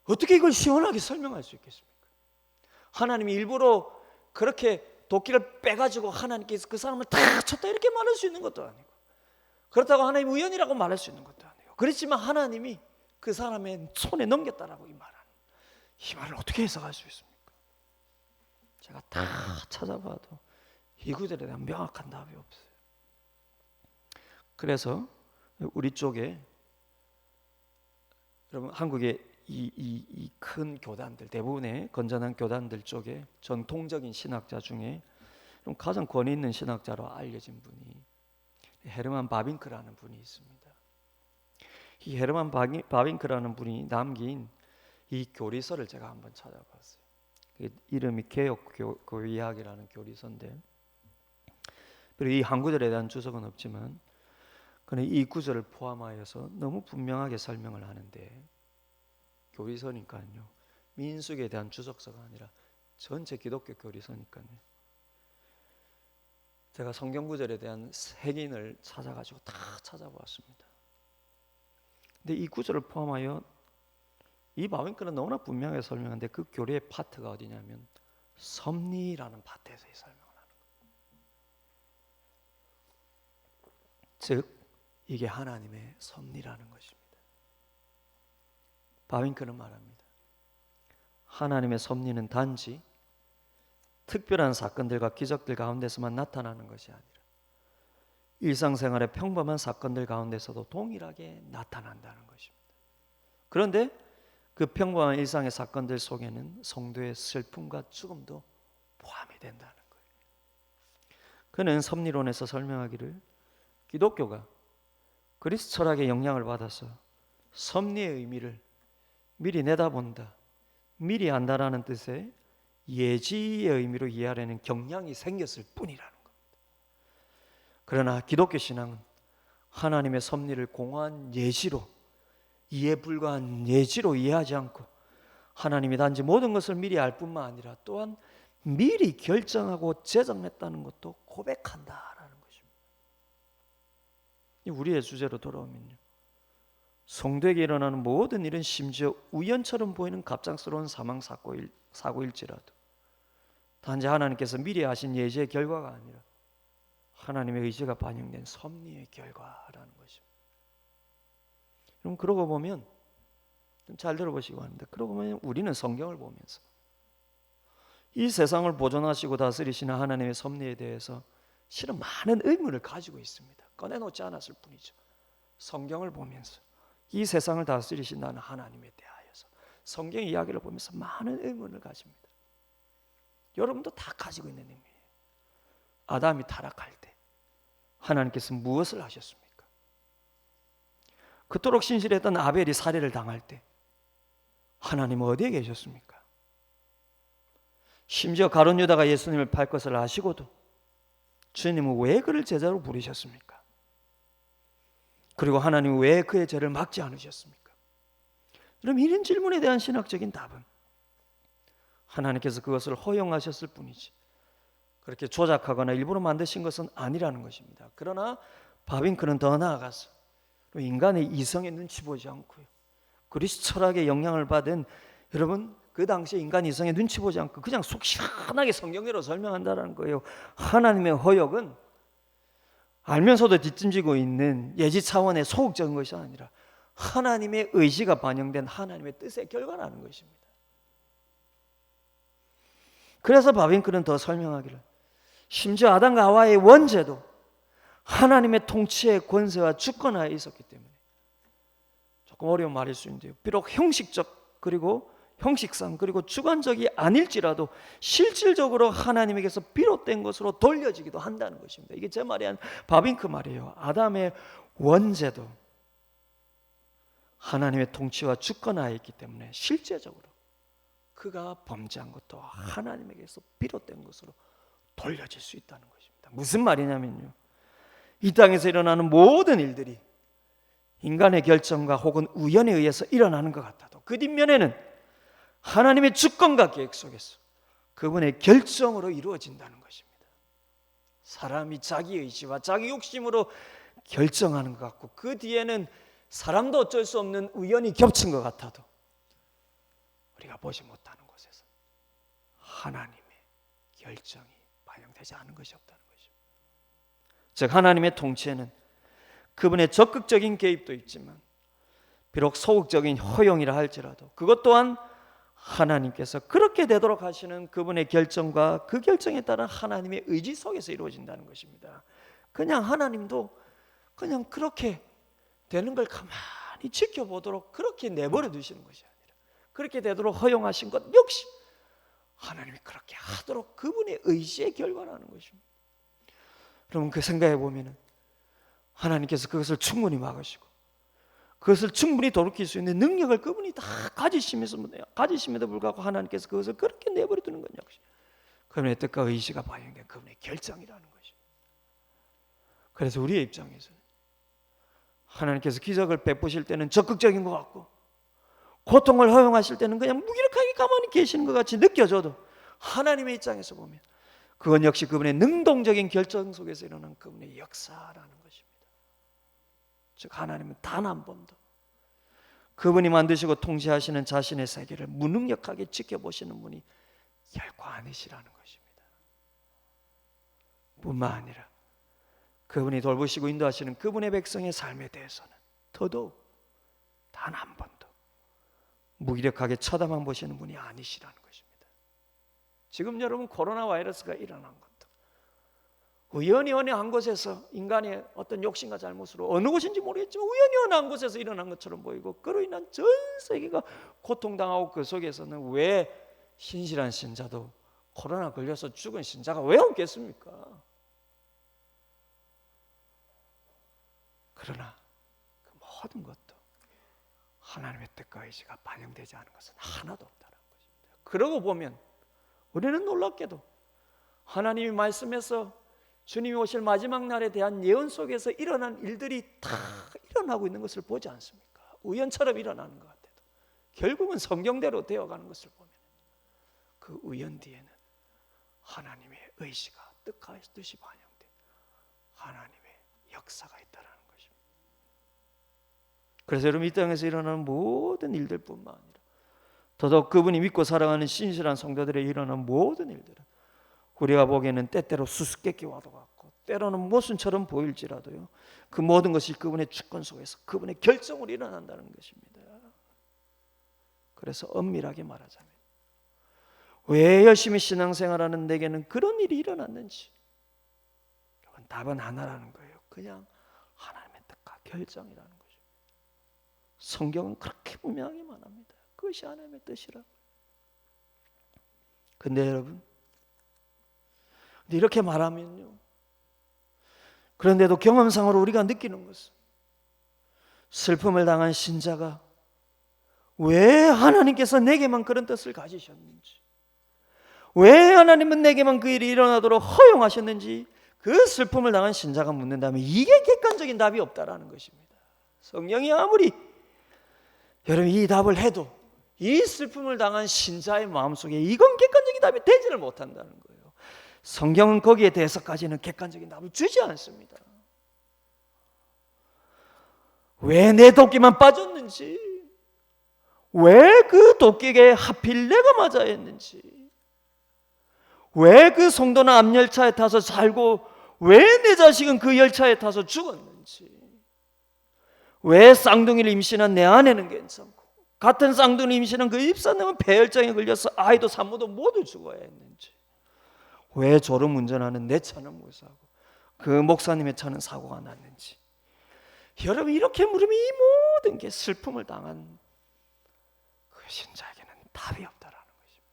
이걸 시원하게 설명할 수 있겠습니까? 하나님이 일부러 그렇게 도끼를 빼가지고 하나님께서 그 사람을 다 쳤다 이렇게 말할 수 있는 것도 아니고, 그렇다고 하나님 우연이라고 말할 수 있는 것도 아니고, 그렇지만 하나님이 그 사람의 손에 넘겼다라고 이 말을 어떻게 해석할 수 있습니까? 제가 다 찾아봐도 이 구절에 대한 명확한 답이 없어요. 그래서 우리 쪽에, 여러분 한국의 이 큰 교단들, 대부분의 건전한 교단들 쪽에 전통적인 신학자 중에 가장 권위 있는 신학자로 알려진 분이 헤르만 바빙크라는 분이 있습니다. 이 헤르만 바빙크라는 분이 남긴 이 교리서를 제가 한번 찾아봤어요. 이름이 개혁교의학이라는 교리서인데, 그리고 이 한 구절에 대한 주석은 없지만 그는 이 구절을 포함하여서 너무 분명하게 설명을 하는데, 교리서니까요, 민수기에 대한 주석서가 아니라 전체 기독교 교리서니까요, 제가 성경 구절에 대한 색인을 찾아가지고 다 찾아보았습니다. 근데 이 구절을 포함하여 이 바빙크는 너무나 분명하게 설명하는데 그 교리의 파트가 어디냐면 섭리라는 파트에서 설명을 하는 거예요. 즉 이게 하나님의 섭리라는 것입니다. 바윙크는 말합니다. 하나님의 섭리는 단지 특별한 사건들과 기적들 가운데서만 나타나는 것이 아니라 일상생활의 평범한 사건들 가운데서도 동일하게 나타난다는 것입니다. 그런데 그 평범한 일상의 사건들 속에는 성도의 슬픔과 죽음도 포함이 된다는 거예요. 그는 섭리론에서 설명하기를 기독교가 그리스 철학의 영향을 받아서 섭리의 의미를 미리 내다본다, 미리 안다라는 뜻의 예지의 의미로 이해하려는 경향이 생겼을 뿐이라는 겁니다. 그러나 기독교 신앙은 하나님의 섭리를 공허한 예지로, 이해 불가한 예지로 이해하지 않고 하나님이 단지 모든 것을 미리 알 뿐만 아니라 또한 미리 결정하고 제정했다는 것도 고백한다라는 것입니다. 우리의 주제로 돌아오면요, 성도에게 일어나는 모든 일은 심지어 우연처럼 보이는 갑작스러운 사망 사고일지라도 단지 하나님께서 미리 아신 예지의 결과가 아니라 하나님의 의지가 반영된 섭리의 결과라는 것입니다. 그럼 그러고 보면 좀 잘 들어보시기 바랍니다. 그러고 보면 우리는 성경을 보면서 이 세상을 보존하시고 다스리시는 하나님의 섭리에 대해서 실은 많은 의문을 가지고 있습니다. 꺼내놓지 않았을 뿐이죠. 성경을 보면서 이 세상을 다스리신다는 하나님에 대하여서 성경 이야기를 보면서 많은 의문을 가집니다. 여러분도 다 가지고 있는 의미예요. 아담이 타락할 때 하나님께서 무엇을 하셨습니까? 그토록 신실했던 아벨이 살해를 당할 때 하나님은 어디에 계셨습니까? 심지어 가룟 유다가 예수님을 팔 것을 아시고도 주님은 왜 그를 제자로 부르셨습니까? 그리고 하나님은 왜 그의 죄를 막지 않으셨습니까? 그럼 이런 질문에 대한 신학적인 답은 하나님께서 그것을 허용하셨을 뿐이지 그렇게 조작하거나 일부러 만드신 것은 아니라는 것입니다. 그러나 바빙크는 더 나아가서 인간의 이성에 눈치 보지 않고요, 그리스 철학의 영향을 받은 여러분 그 당시에 인간 이성에 눈치 보지 않고 그냥 속 시원하게 성경대로 설명한다는 거예요. 하나님의 허용은 알면서도 뒷짐지고 있는 예지 차원의 소극적인 것이 아니라 하나님의 의지가 반영된 하나님의 뜻의 결과라는 것입니다. 그래서 바빙크는 더 설명하기를 심지어 아담과 하와의 원죄도 하나님의 통치의 권세와 주권하에 있었기 때문에, 조금 어려운 말일 수 있는데요, 비록 형식적 그리고 형식상 그리고 주관적이 아닐지라도 실질적으로 하나님에게서 비롯된 것으로 돌려지기도 한다는 것입니다. 이게 제 말이 아니라 바빙크 말이에요. 아담의 원죄도 하나님의 통치와 주권하에 있기 때문에 실제적으로 그가 범죄한 것도 하나님에게서 비롯된 것으로 돌려질 수 있다는 것입니다. 무슨 말이냐면요, 이 땅에서 일어나는 모든 일들이 인간의 결정과 혹은 우연에 의해서 일어나는 것 같아도 그 뒷면에는 하나님의 주권과 계획 속에서 그분의 결정으로 이루어진다는 것입니다. 사람이 자기 의지와 자기 욕심으로 결정하는 것 같고 그 뒤에는 사람도 어쩔 수 없는 우연이 겹친 것 같아도 우리가 보지 못하는 곳에서 하나님의 결정이 반영되지 않은 것이 없다는 것입니다. 즉 하나님의 통치에는 그분의 적극적인 개입도 있지만 비록 소극적인 허용이라 할지라도 그것 또한 하나님께서 그렇게 되도록 하시는 그분의 결정과 그 결정에 따른 하나님의 의지 속에서 이루어진다는 것입니다. 그냥 하나님도 그냥 그렇게 되는 걸 가만히 지켜보도록 그렇게 내버려 두시는 것이 아니라 그렇게 되도록 허용하신 것 역시 하나님이 그렇게 하도록 그분의 의지의 결과라는 것입니다. 여러분 그 생각해 보면 하나님께서 그것을 충분히 막으시고 그것을 충분히 돌이킬 수 있는 능력을 그분이 다 가지심에도 불구하고 하나님께서 그것을 그렇게 내버려 두는 건 역시 그분의 뜻과 의지가 반영된 그분의 결정이라는 것입니다. 그래서 우리의 입장에서는 하나님께서 기적을 베푸실 때는 적극적인 것 같고 고통을 허용하실 때는 그냥 무기력하게 가만히 계시는 것 같이 느껴져도 하나님의 입장에서 보면 그건 역시 그분의 능동적인 결정 속에서 일어난 그분의 역사라는 것입니다. 즉 하나님은 단 한 번도 그분이 만드시고 통치하시는 자신의 세계를 무능력하게 지켜보시는 분이 결코 아니시라는 것입니다. 뿐만 아니라 그분이 돌보시고 인도하시는 그분의 백성의 삶에 대해서는 더더욱 단 한 번도 무기력하게 쳐다만 보시는 분이 아니시라는 것입니다. 지금 여러분 코로나 바이러스가 일어난 것도 우연히 어느 한 곳에서 인간의 어떤 욕심과 잘못으로 어느 곳인지 모르겠지만 우연히 어느 한 곳에서 일어난 것처럼 보이고 그로 인한 전 세계가 고통당하고 그 속에서는 왜 신실한 신자도 코로나 걸려서 죽은 신자가 왜 없겠습니까? 그러나 그 모든 것도 하나님의 뜻과 의지가 반영되지 않은 것은 하나도 없다는 것입니다. 그러고 보면 우리는 놀랍게도 하나님이 말씀해서 주님이 오실 마지막 날에 대한 예언 속에서 일어난 일들이 다 일어나고 있는 것을 보지 않습니까? 우연처럼 일어나는 것 같아도 결국은 성경대로 되어가는 것을 보면 그 우연 뒤에는 하나님의 의지가 뜻이 반영된 하나님의 역사가 있다는 것입니다. 그래서 여러분 이 땅에서 일어나는 모든 일들뿐만 아니라 더더욱 그분이 믿고 사랑하는 신실한 성도들의 일어나는 모든 일들은 우리가 보기에는 때때로 수수께끼와도 같고 때로는 모순처럼 보일지라도요, 그 모든 것이 그분의 주권 속에서 그분의 결정으로 일어난다는 것입니다. 그래서 엄밀하게 말하자면 왜 열심히 신앙생활하는 내게는 그런 일이 일어났는지 답은 하나라는 거예요. 그냥 하나님의 뜻과 결정이라는 것입니다. 성경은 그렇게 분명하게 말합니다. 그것이 하나님의 뜻이라고. 근데 여러분 이렇게 말하면요, 그런데도 경험상으로 우리가 느끼는 것은 슬픔을 당한 신자가 왜 하나님께서 내게만 그런 뜻을 가지셨는지, 왜 하나님은 내게만 그 일이 일어나도록 허용하셨는지 그 슬픔을 당한 신자가 묻는다면 이게 객관적인 답이 없다라는 것입니다. 성령이 아무리 여러분 이 답을 해도 이 슬픔을 당한 신자의 마음속에 이건 객관적인 답이 되지를 못한다는 거예요. 성경은 거기에 대해서까지는 객관적인 답을 주지 않습니다. 왜 내 도끼만 빠졌는지, 왜 그 도끼에 하필 내가 맞아야 했는지, 왜 그 성도는 앞열차에 타서 살고 왜 내 자식은 그 열차에 타서 죽었는지, 왜 쌍둥이를 임신한 내 아내는 괜찮고 같은 쌍둥이 임신한 그 입사님은 폐혈증에 걸려서 아이도 산모도 모두 죽어야 했는지, 왜 졸음 운전하는 내 차는 무사하고 그 목사님의 차는 사고가 났는지, 여러분 이렇게 물으면 이 모든 게 슬픔을 당한 그 신자에게는 답이 없다라는 것입니다.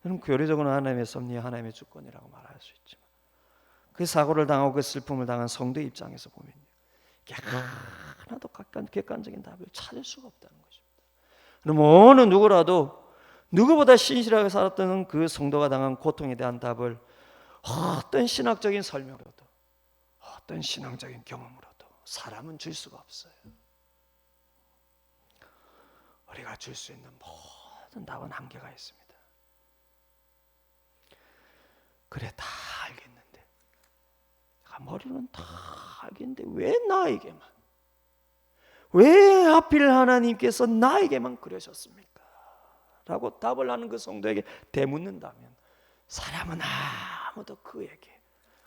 여러분 교리적으로는 하나님의 섭리, 하나님의 주권이라고 말할 수 있지만 그 사고를 당하고 그 슬픔을 당한 성도의 입장에서 보면 이게 하나도 객관적인 답을 찾을 수가 없다는 것입니다. 그럼 어느 누구라도 누구보다 신실하게 살았던 그 성도가 당한 고통에 대한 답을 어떤 신학적인 설명으로도 어떤 신앙적인 경험으로도 사람은 줄 수가 없어요. 우리가 줄 수 있는 모든 답은 한계가 있습니다. 그래 다 알겠는데, 머리로는 다 알겠는데 왜 나에게만, 왜 하필 하나님께서 나에게만 그러셨습니까? 라고 답을 하는 그 성도에게 되묻는다면 사람은 아무도 그에게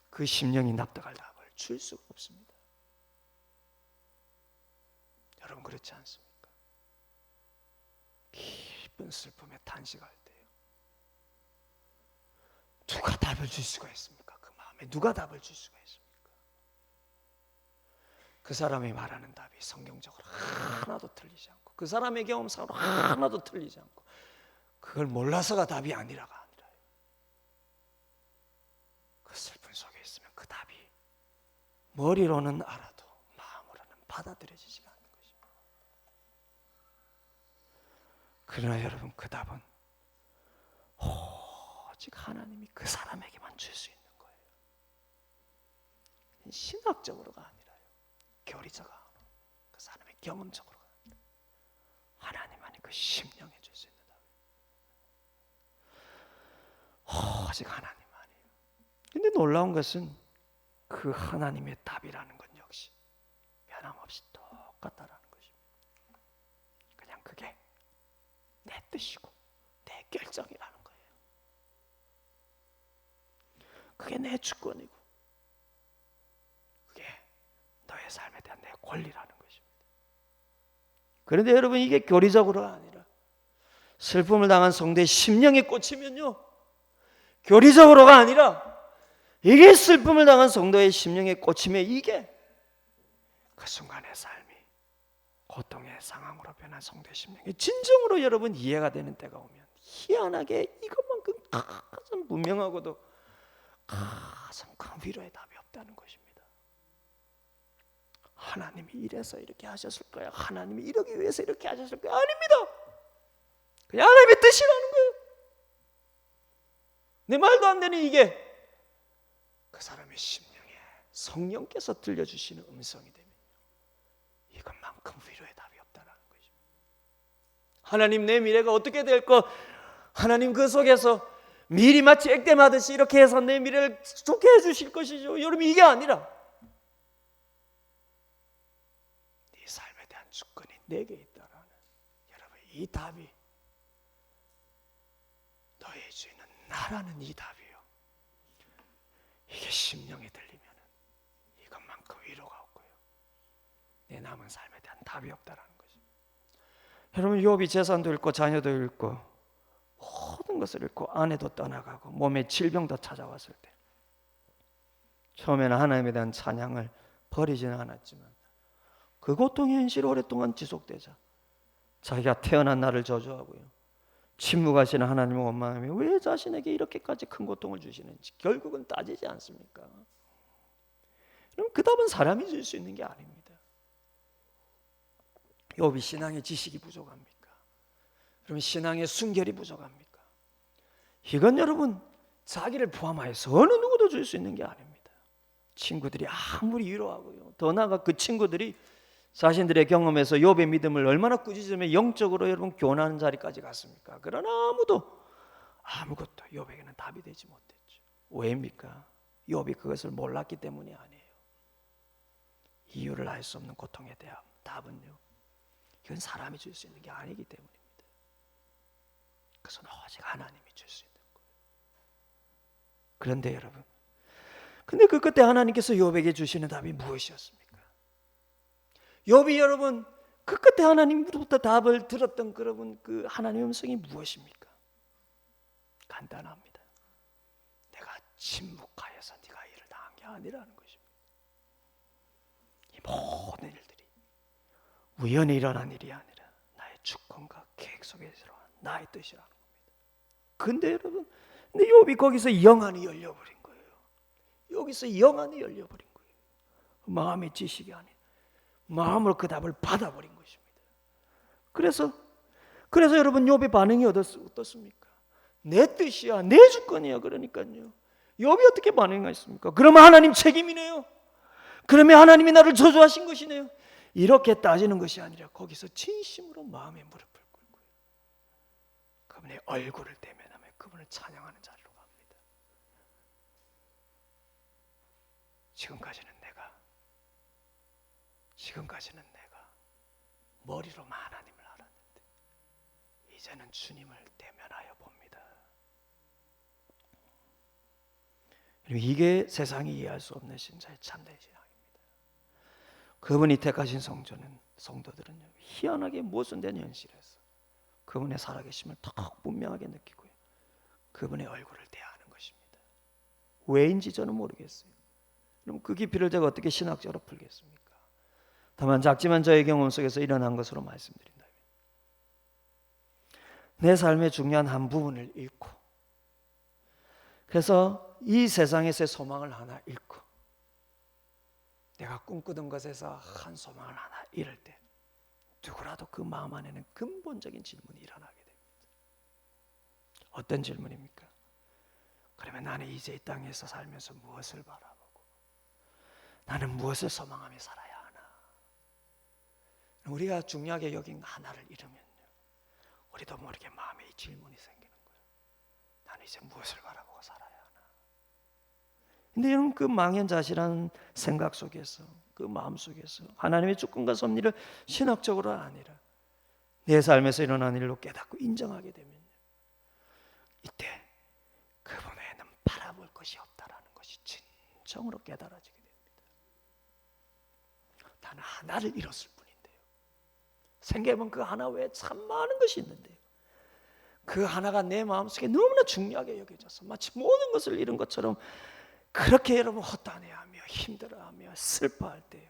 그 심령이 납득할 답을 줄 수가 없습니다. 여러분 그렇지 않습니까? 깊은 슬픔에 탄식할 때요, 누가 답을 줄 수가 있습니까? 그 마음에 누가 답을 줄 수가 있습니까? 그 사람이 말하는 답이 성경적으로 하나도 틀리지 않고 그 사람의 경험상으로 하나도 틀리지 않고 그걸 몰라서가 답이 아니라가 아니라요. 그 슬픔 속에 있으면 그 답이 머리로는 알아도 마음으로는 받아들여지지가 않는 것입니다. 그러나 여러분 그 답은 오직 하나님이 그 사람에게만 줄 수 있는 거예요. 신학적으로가 아니라요, 교리적으로 그 사람의 경험적으로가 아니라 하나님만이 그 심령에 줄 수 있는 답이에요. 오직 하나님만이에요. 근데 놀라운 것은 그 하나님의 답이라는 건 역시 변함없이 똑같다라는 것입니다. 그냥 그게 내 뜻이고 내 결정이라는 거예요. 그게 내 주권이고 삶에 대한 내 권리라는 것입니다. 그런데 여러분, 이게 교리적으로가 아니라 슬픔을 당한 성도의 심령에 꽂히면요, 교리적으로가 아니라 이게 슬픔을 당한 성도의 심령에 꽂히면 이게 그 순간의 삶이 고통의 상황으로 변한 성도의 심령이 진정으로 여러분 이해가 되는 때가 오면 희한하게 이것만큼 가장 분명하고도 가장 큰 위로의 답이 없다는 것입니다. 하나님이 이래서 이렇게 하셨을 거야, 하나님이 이러기 위해서 이렇게 하셨을 거야, 아닙니다. 그냥 하나님의 뜻이라는 거예요. 내 말도 안 되는 이게 그 사람의 심령에 성령께서 들려주시는 음성이 되면 이것만큼 위로의 답이 없다는 것입니다. 하나님, 내 미래가 어떻게 될 거, 하나님 그 속에서 미리 마치 액땜하듯이 이렇게 해서 내 미래를 좋게 해주실 것이죠. 여러분, 이게 아니라 네 삶에 대한 주권이 내게 있다라는 여러분 이 답이, 너의 주인은 나라는 이 답이요, 이게 심령에 들리면 이것만큼 위로가 없고요, 내 남은 삶에 대한 답이 없다라는 거죠. 여러분, 욥이 재산도 잃고 자녀도 잃고 모든 것을 잃고 아내도 떠나가고 몸에 질병도 찾아왔을 때 처음에는 하나님에 대한 찬양을 버리지는 않았지만 그 고통의 현실이 오랫동안 지속되자 자기가 태어난 나를 저주하고요, 침묵하시는 하나님을 원망하며 왜 자신에게 이렇게까지 큰 고통을 주시는지 결국은 따지지 않습니까? 그럼 그 답은 사람이 줄 수 있는 게 아닙니다. 욥이 신앙의 지식이 부족합니까? 그러면 신앙의 순결이 부족합니까? 이건 여러분 자기를 포함하여서 어느 누구도 줄 수 있는 게 아닙니다. 친구들이 아무리 위로하고요, 더 나아가 그 친구들이 자신들의 경험에서 욥의 믿음을 얼마나 꾸짖으며 영적으로 여러분 교훈하는 자리까지 갔습니까? 그러나 아무것도 욥에게는 답이 되지 못했죠. 왜입니까? 욥이 그것을 몰랐기 때문이 아니에요. 이유를 알 수 없는 고통에 대한 답은요, 이건 사람이 줄 수 있는 게 아니기 때문입니다. 그것은 오직 하나님이 줄 수 있는 거예요. 그런데 여러분, 근데 그 끝에 하나님께서 욥에게 주시는 답이 무엇이었습니까? 욥이 여러분 그 끝에 하나님부터 답을 들었던 여러분 그 하나님의 음성이 무엇입니까? 간단합니다. 내가 침묵하여서 네가 일을 당한 게 아니라는 것입니다. 이 모든 일들이 우연히 일어난 일이 아니라 나의 주권과 계획 속에서 일어난 나의 뜻이라는 겁니다. 근데 여러분, 근데 욥이 거기서 영안이 열려버린 거예요. 여기서 영안이 열려버린 거예요. 마음의 지식이 아닌 마음으로 그 답을 받아버린 것입니다. 그래서 여러분 욥의 반응이 어떻습니까? 내 뜻이야, 내 주권이야. 그러니까요, 욥이 어떻게 반응했습니까? 그러면 하나님 책임이네요. 그러면 하나님이 나를 저주하신 것이네요. 이렇게 따지는 것이 아니라 거기서 진심으로 마음의 무릎을 꿇고 그분의 얼굴을 대면하며 그분을 찬양하는 자리로 갑니다. 지금까지는 내가 머리로만 하나님을 알았는데 이제는 주님을 대면하여 봅니다. 이게 세상이 이해할 수 없는 신자의 참된 신앙입니다. 그분이 택하신 성도들은요, 희한하게 모순된 현실에서 그분의 살아계심을 더 분명하게 느끼고요, 그분의 얼굴을 대하는 것입니다. 왜인지 저는 모르겠어요. 그럼 그 깊이를 제가 어떻게 신학적으로 풀겠습니까? 다만 작지만 저의 경험 속에서 일어난 것으로 말씀드린다면, 내 삶의 중요한 한 부분을 잃고, 그래서 이 세상에서의 소망을 하나 잃고 내가 꿈꾸던 것에서 한 소망을 하나 잃을 때 누구라도 그 마음 안에는 근본적인 질문이 일어나게 됩니다. 어떤 질문입니까? 그러면 나는 이제 이 땅에서 살면서 무엇을 바라보고 나는 무엇을 소망하며 살아야 하나? 우리가 중요하게 여긴 하나를 잃으면요, 우리도 모르게 마음에 이 질문이 생기는 거예요. 나는 이제 무엇을 바라보고 살아야 하나? 근데 여러분, 그 망연자실한 생각 속에서, 그 마음 속에서 하나님의 주권과 섭리를 신학적으로 아니라 내 삶에서 일어난 일로 깨닫고 인정하게 되면 이때 그분 외에는 바라볼 것이 없다라는 것이 진정으로 깨달아지게 됩니다. 단 하나를 잃었을 뿐인데요. 생각해보면 그 하나 외에 참 많은 것이 있는데요. 그 하나가 내 마음속에 너무나 중요하게 여겨져서 마치 모든 것을 잃은 것처럼 그렇게 여러분 허탄해하며 힘들어하며 슬퍼할 때요,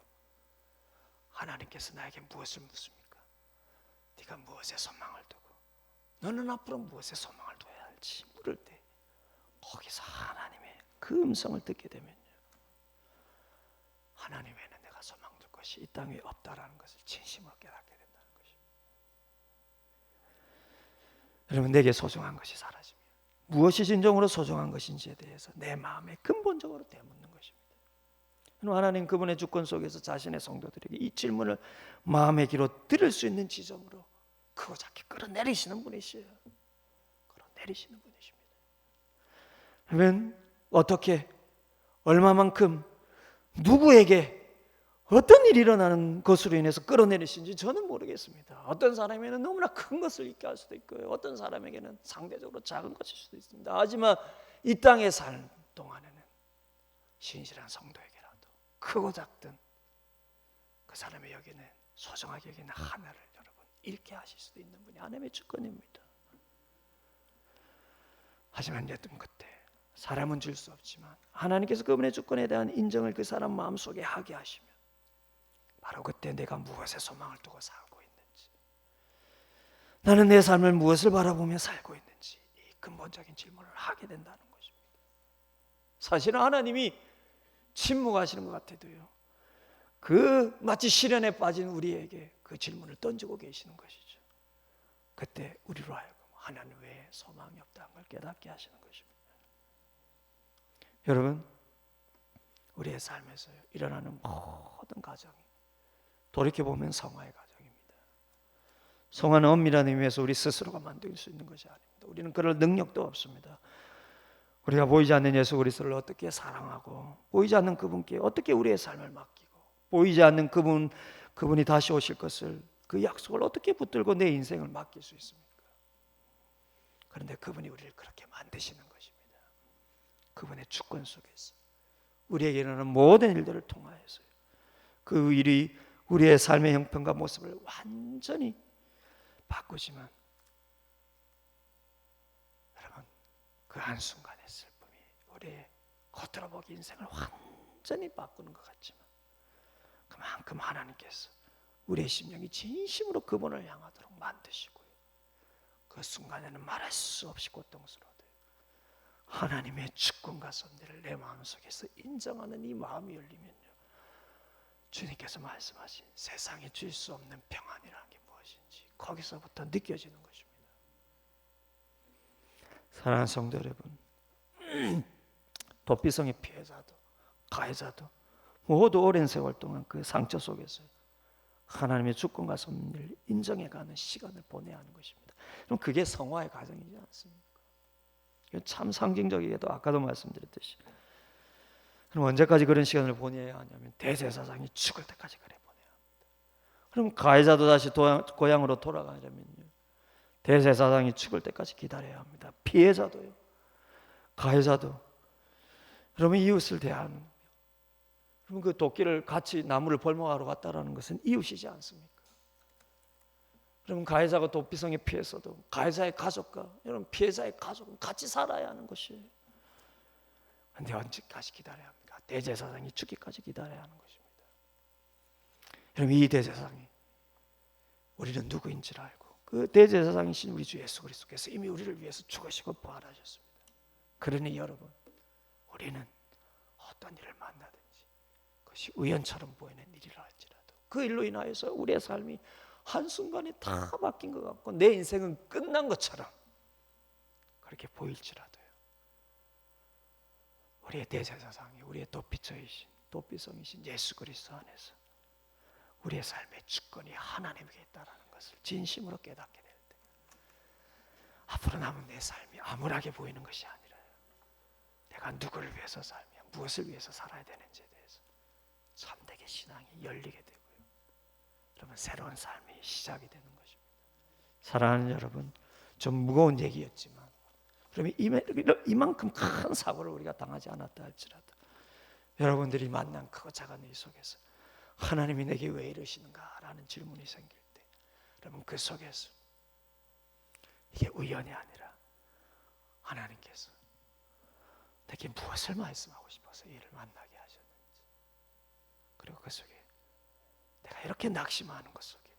하나님께서 나에게 무엇을 묻습니까? 네가 무엇에 소망을 두고 너는 앞으로 무엇에 소망을 둬야 할지 물을 때, 거기서 하나님의 그 음성을 듣게 되면요, 하나님 외에는 내가 소망 둘 것이 이 땅에 없다라는 것을 진심으로 깨닫게 된다는 것입니다. 여러분, 내게 소중한 것이 사라지면 무엇이 진정으로 소중한 것인지에 대해서 내 마음에 근본적으로 되묻는 것입니다. 하나님 그분의 주권 속에서 자신의 성도들에게 이 질문을 마음의 귀로 들을 수 있는 지점으로 크고작게 끌어내리시는 분이시에요. 끌어내리시는 분이십니다. 그러면 어떻게, 얼마만큼, 누구에게 어떤 일이 일어나는 것으로 인해서 끌어내리신지 저는 모르겠습니다. 어떤 사람에게는 너무나 큰 것을 잊게 할 수도 있고요, 어떤 사람에게는 상대적으로 작은 것일 수도 있습니다. 하지만 이 땅에 살 동안에는 신실한 성도에게라도 크고 작든 그 사람의 여기는 소중하게 여기는 하나를 여러분 잃게 하실 수도 있는 분이 하나님의 주권입니다. 하지만 여튼 그때 사람은 줄 수 없지만 하나님께서 그분의 주권에 대한 인정을 그 사람 마음속에 하게 하시면 바로 그때 내가 무엇에 소망을 두고 살고 있는지, 나는 내 삶을 무엇을 바라보며 살고 있는지, 이 근본적인 질문을 하게 된다는 것입니다. 사실은 하나님이 침묵하시는 것 같아도요, 그 마치 시련에 빠진 우리에게 그 질문을 던지고 계시는 것이죠. 그때 우리로 하여금 하나님 외에 소망이 없다는 걸 깨닫게 하시는 것입니다. 여러분, 우리의 삶에서 일어나는 모든 가정이 돌이켜보면 성화의 가정입니다. 성화는 엄밀한 의미에서 우리 스스로가 만들 수 있는 것이 아닙니다. 우리는 그럴 능력도 없습니다. 우리가 보이지 않는 예수 그리스도를 어떻게 사랑하고, 보이지 않는 그분께 어떻게 우리의 삶을 맡기고, 보이지 않는 그분이 다시 오실 것을, 그 약속을 어떻게 붙들고 내 인생을 맡길 수 있습니까? 그런데 그분이 우리를 그렇게 만드시는 것입니다. 그분의 주권 속에서 우리에게 일어나는 모든 일들을 통하여서 그 일이 우리의 삶의 형편과 모습을 완전히 바꾸지만, 여러분, 그 한순간의 슬픔이 우리의 겉으로 보기 인생을 완전히 바꾸는 것 같지만, 그만큼 하나님께서 우리의 심령이 진심으로 그분을 향하도록 만드시고요, 그 순간에는 말할 수 없이 고통스러워도 하나님의 주권과 섭리를 내 마음속에서 인정하는 이 마음이 열리면요, 주님께서 말씀하신 세상에 줄 수 없는 평안이라는 게 무엇인지 거기서부터 느껴지는 것입니다. 사랑하는 성도 여러분, 도피성의 피해자도 가해자도 모두 오랜 세월 동안 그 상처 속에서 하나님의 주권과 섭리를 인정해가는 시간을 보내야 하는 것입니다. 그럼 그게 성화의 과정이지 않습니까? 참 상징적이게도 아까도 말씀드렸듯이, 그럼 언제까지 그런 시간을 보내야 하냐면 대제사장이 죽을 때까지 그래 보내야 합니다. 그럼 가해자도 다시 고향으로 돌아가려면요, 대제사장이 죽을 때까지 기다려야 합니다. 피해자도요, 가해자도. 그러면 이웃을 대하는, 그럼 그 도끼를 같이 나무를 벌목하러 갔다라는 것은 이웃이지 않습니까? 그러면 가해자가 도피성에 피해서도 가해자의 가족과 여러분 피해자의 가족은 같이 살아야 하는 것이에요. 그런데 언제까지 기다려야 합니까? 대제사장이 죽기까지 기다려야 하는 것입니다. 여러분, 이 대제사장이 우리는 누구인지를 알고, 그 대제사장이신 우리 주 예수 그리스도께서 이미 우리를 위해서 죽으시고 부활하셨습니다. 그러니 여러분, 우리는 어떤 일을 만나든지 그것이 우연처럼 보이는 일이라 할지라도 그 일로 인하여서 우리의 삶이 한순간에 다 바뀐 것 같고 내 인생은 끝난 것처럼 그렇게 보일지라도요, 우리의 대제사장이 우리의 도피성이신 예수 그리스도 안에서 우리의 삶의 주권이 하나님께 있다는 것을 진심으로 깨닫게 될 때, 앞으로 남은 내 삶이 암울하게 보이는 것이 아니라요, 내가 누구를 위해서 살며 무엇을 위해서 살아야 되는지에 대해서 참되게 신앙이 열리게 되고요, 그러면 새로운 삶이 시작이 되는 것입니다. 사랑하는 여러분, 좀 무거운 얘기였지만, 그러면 이만큼 큰 사고를 우리가 당하지 않았다 할지라도 여러분들이 만난 크고 작은 일 속에서 하나님이 내게 왜 이러시는가라는 질문이 생길 때, 여러분 그 속에서 이게 우연이 아니라 하나님께서 내게 무엇을 말씀하고 싶어서 이를 만나게 하셨는지, 그리고 그 속에 내가 이렇게 낙심하는 것 속에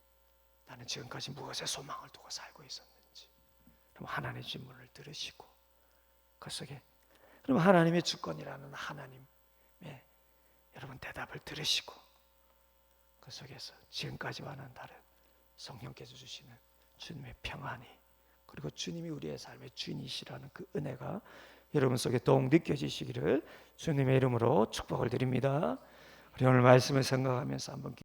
나는 지금까지 무엇에 소망을 두고 살고 있었는지, 그럼 하나님의 질문을 들으시고 그 속에 그럼 하나님의 주권이라는 하나님의 여러분 대답을 들으시고 그 속에서 지금까지와는 다른 성령께서 주시는 주님의 평안이, 그리고 주님이 우리의 삶의 주인이시라는 그 은혜가 여러분 속에 더욱 느껴지시기를 주님의 이름으로 축복을 드립니다. 우리 오늘 말씀을 생각하면서 한번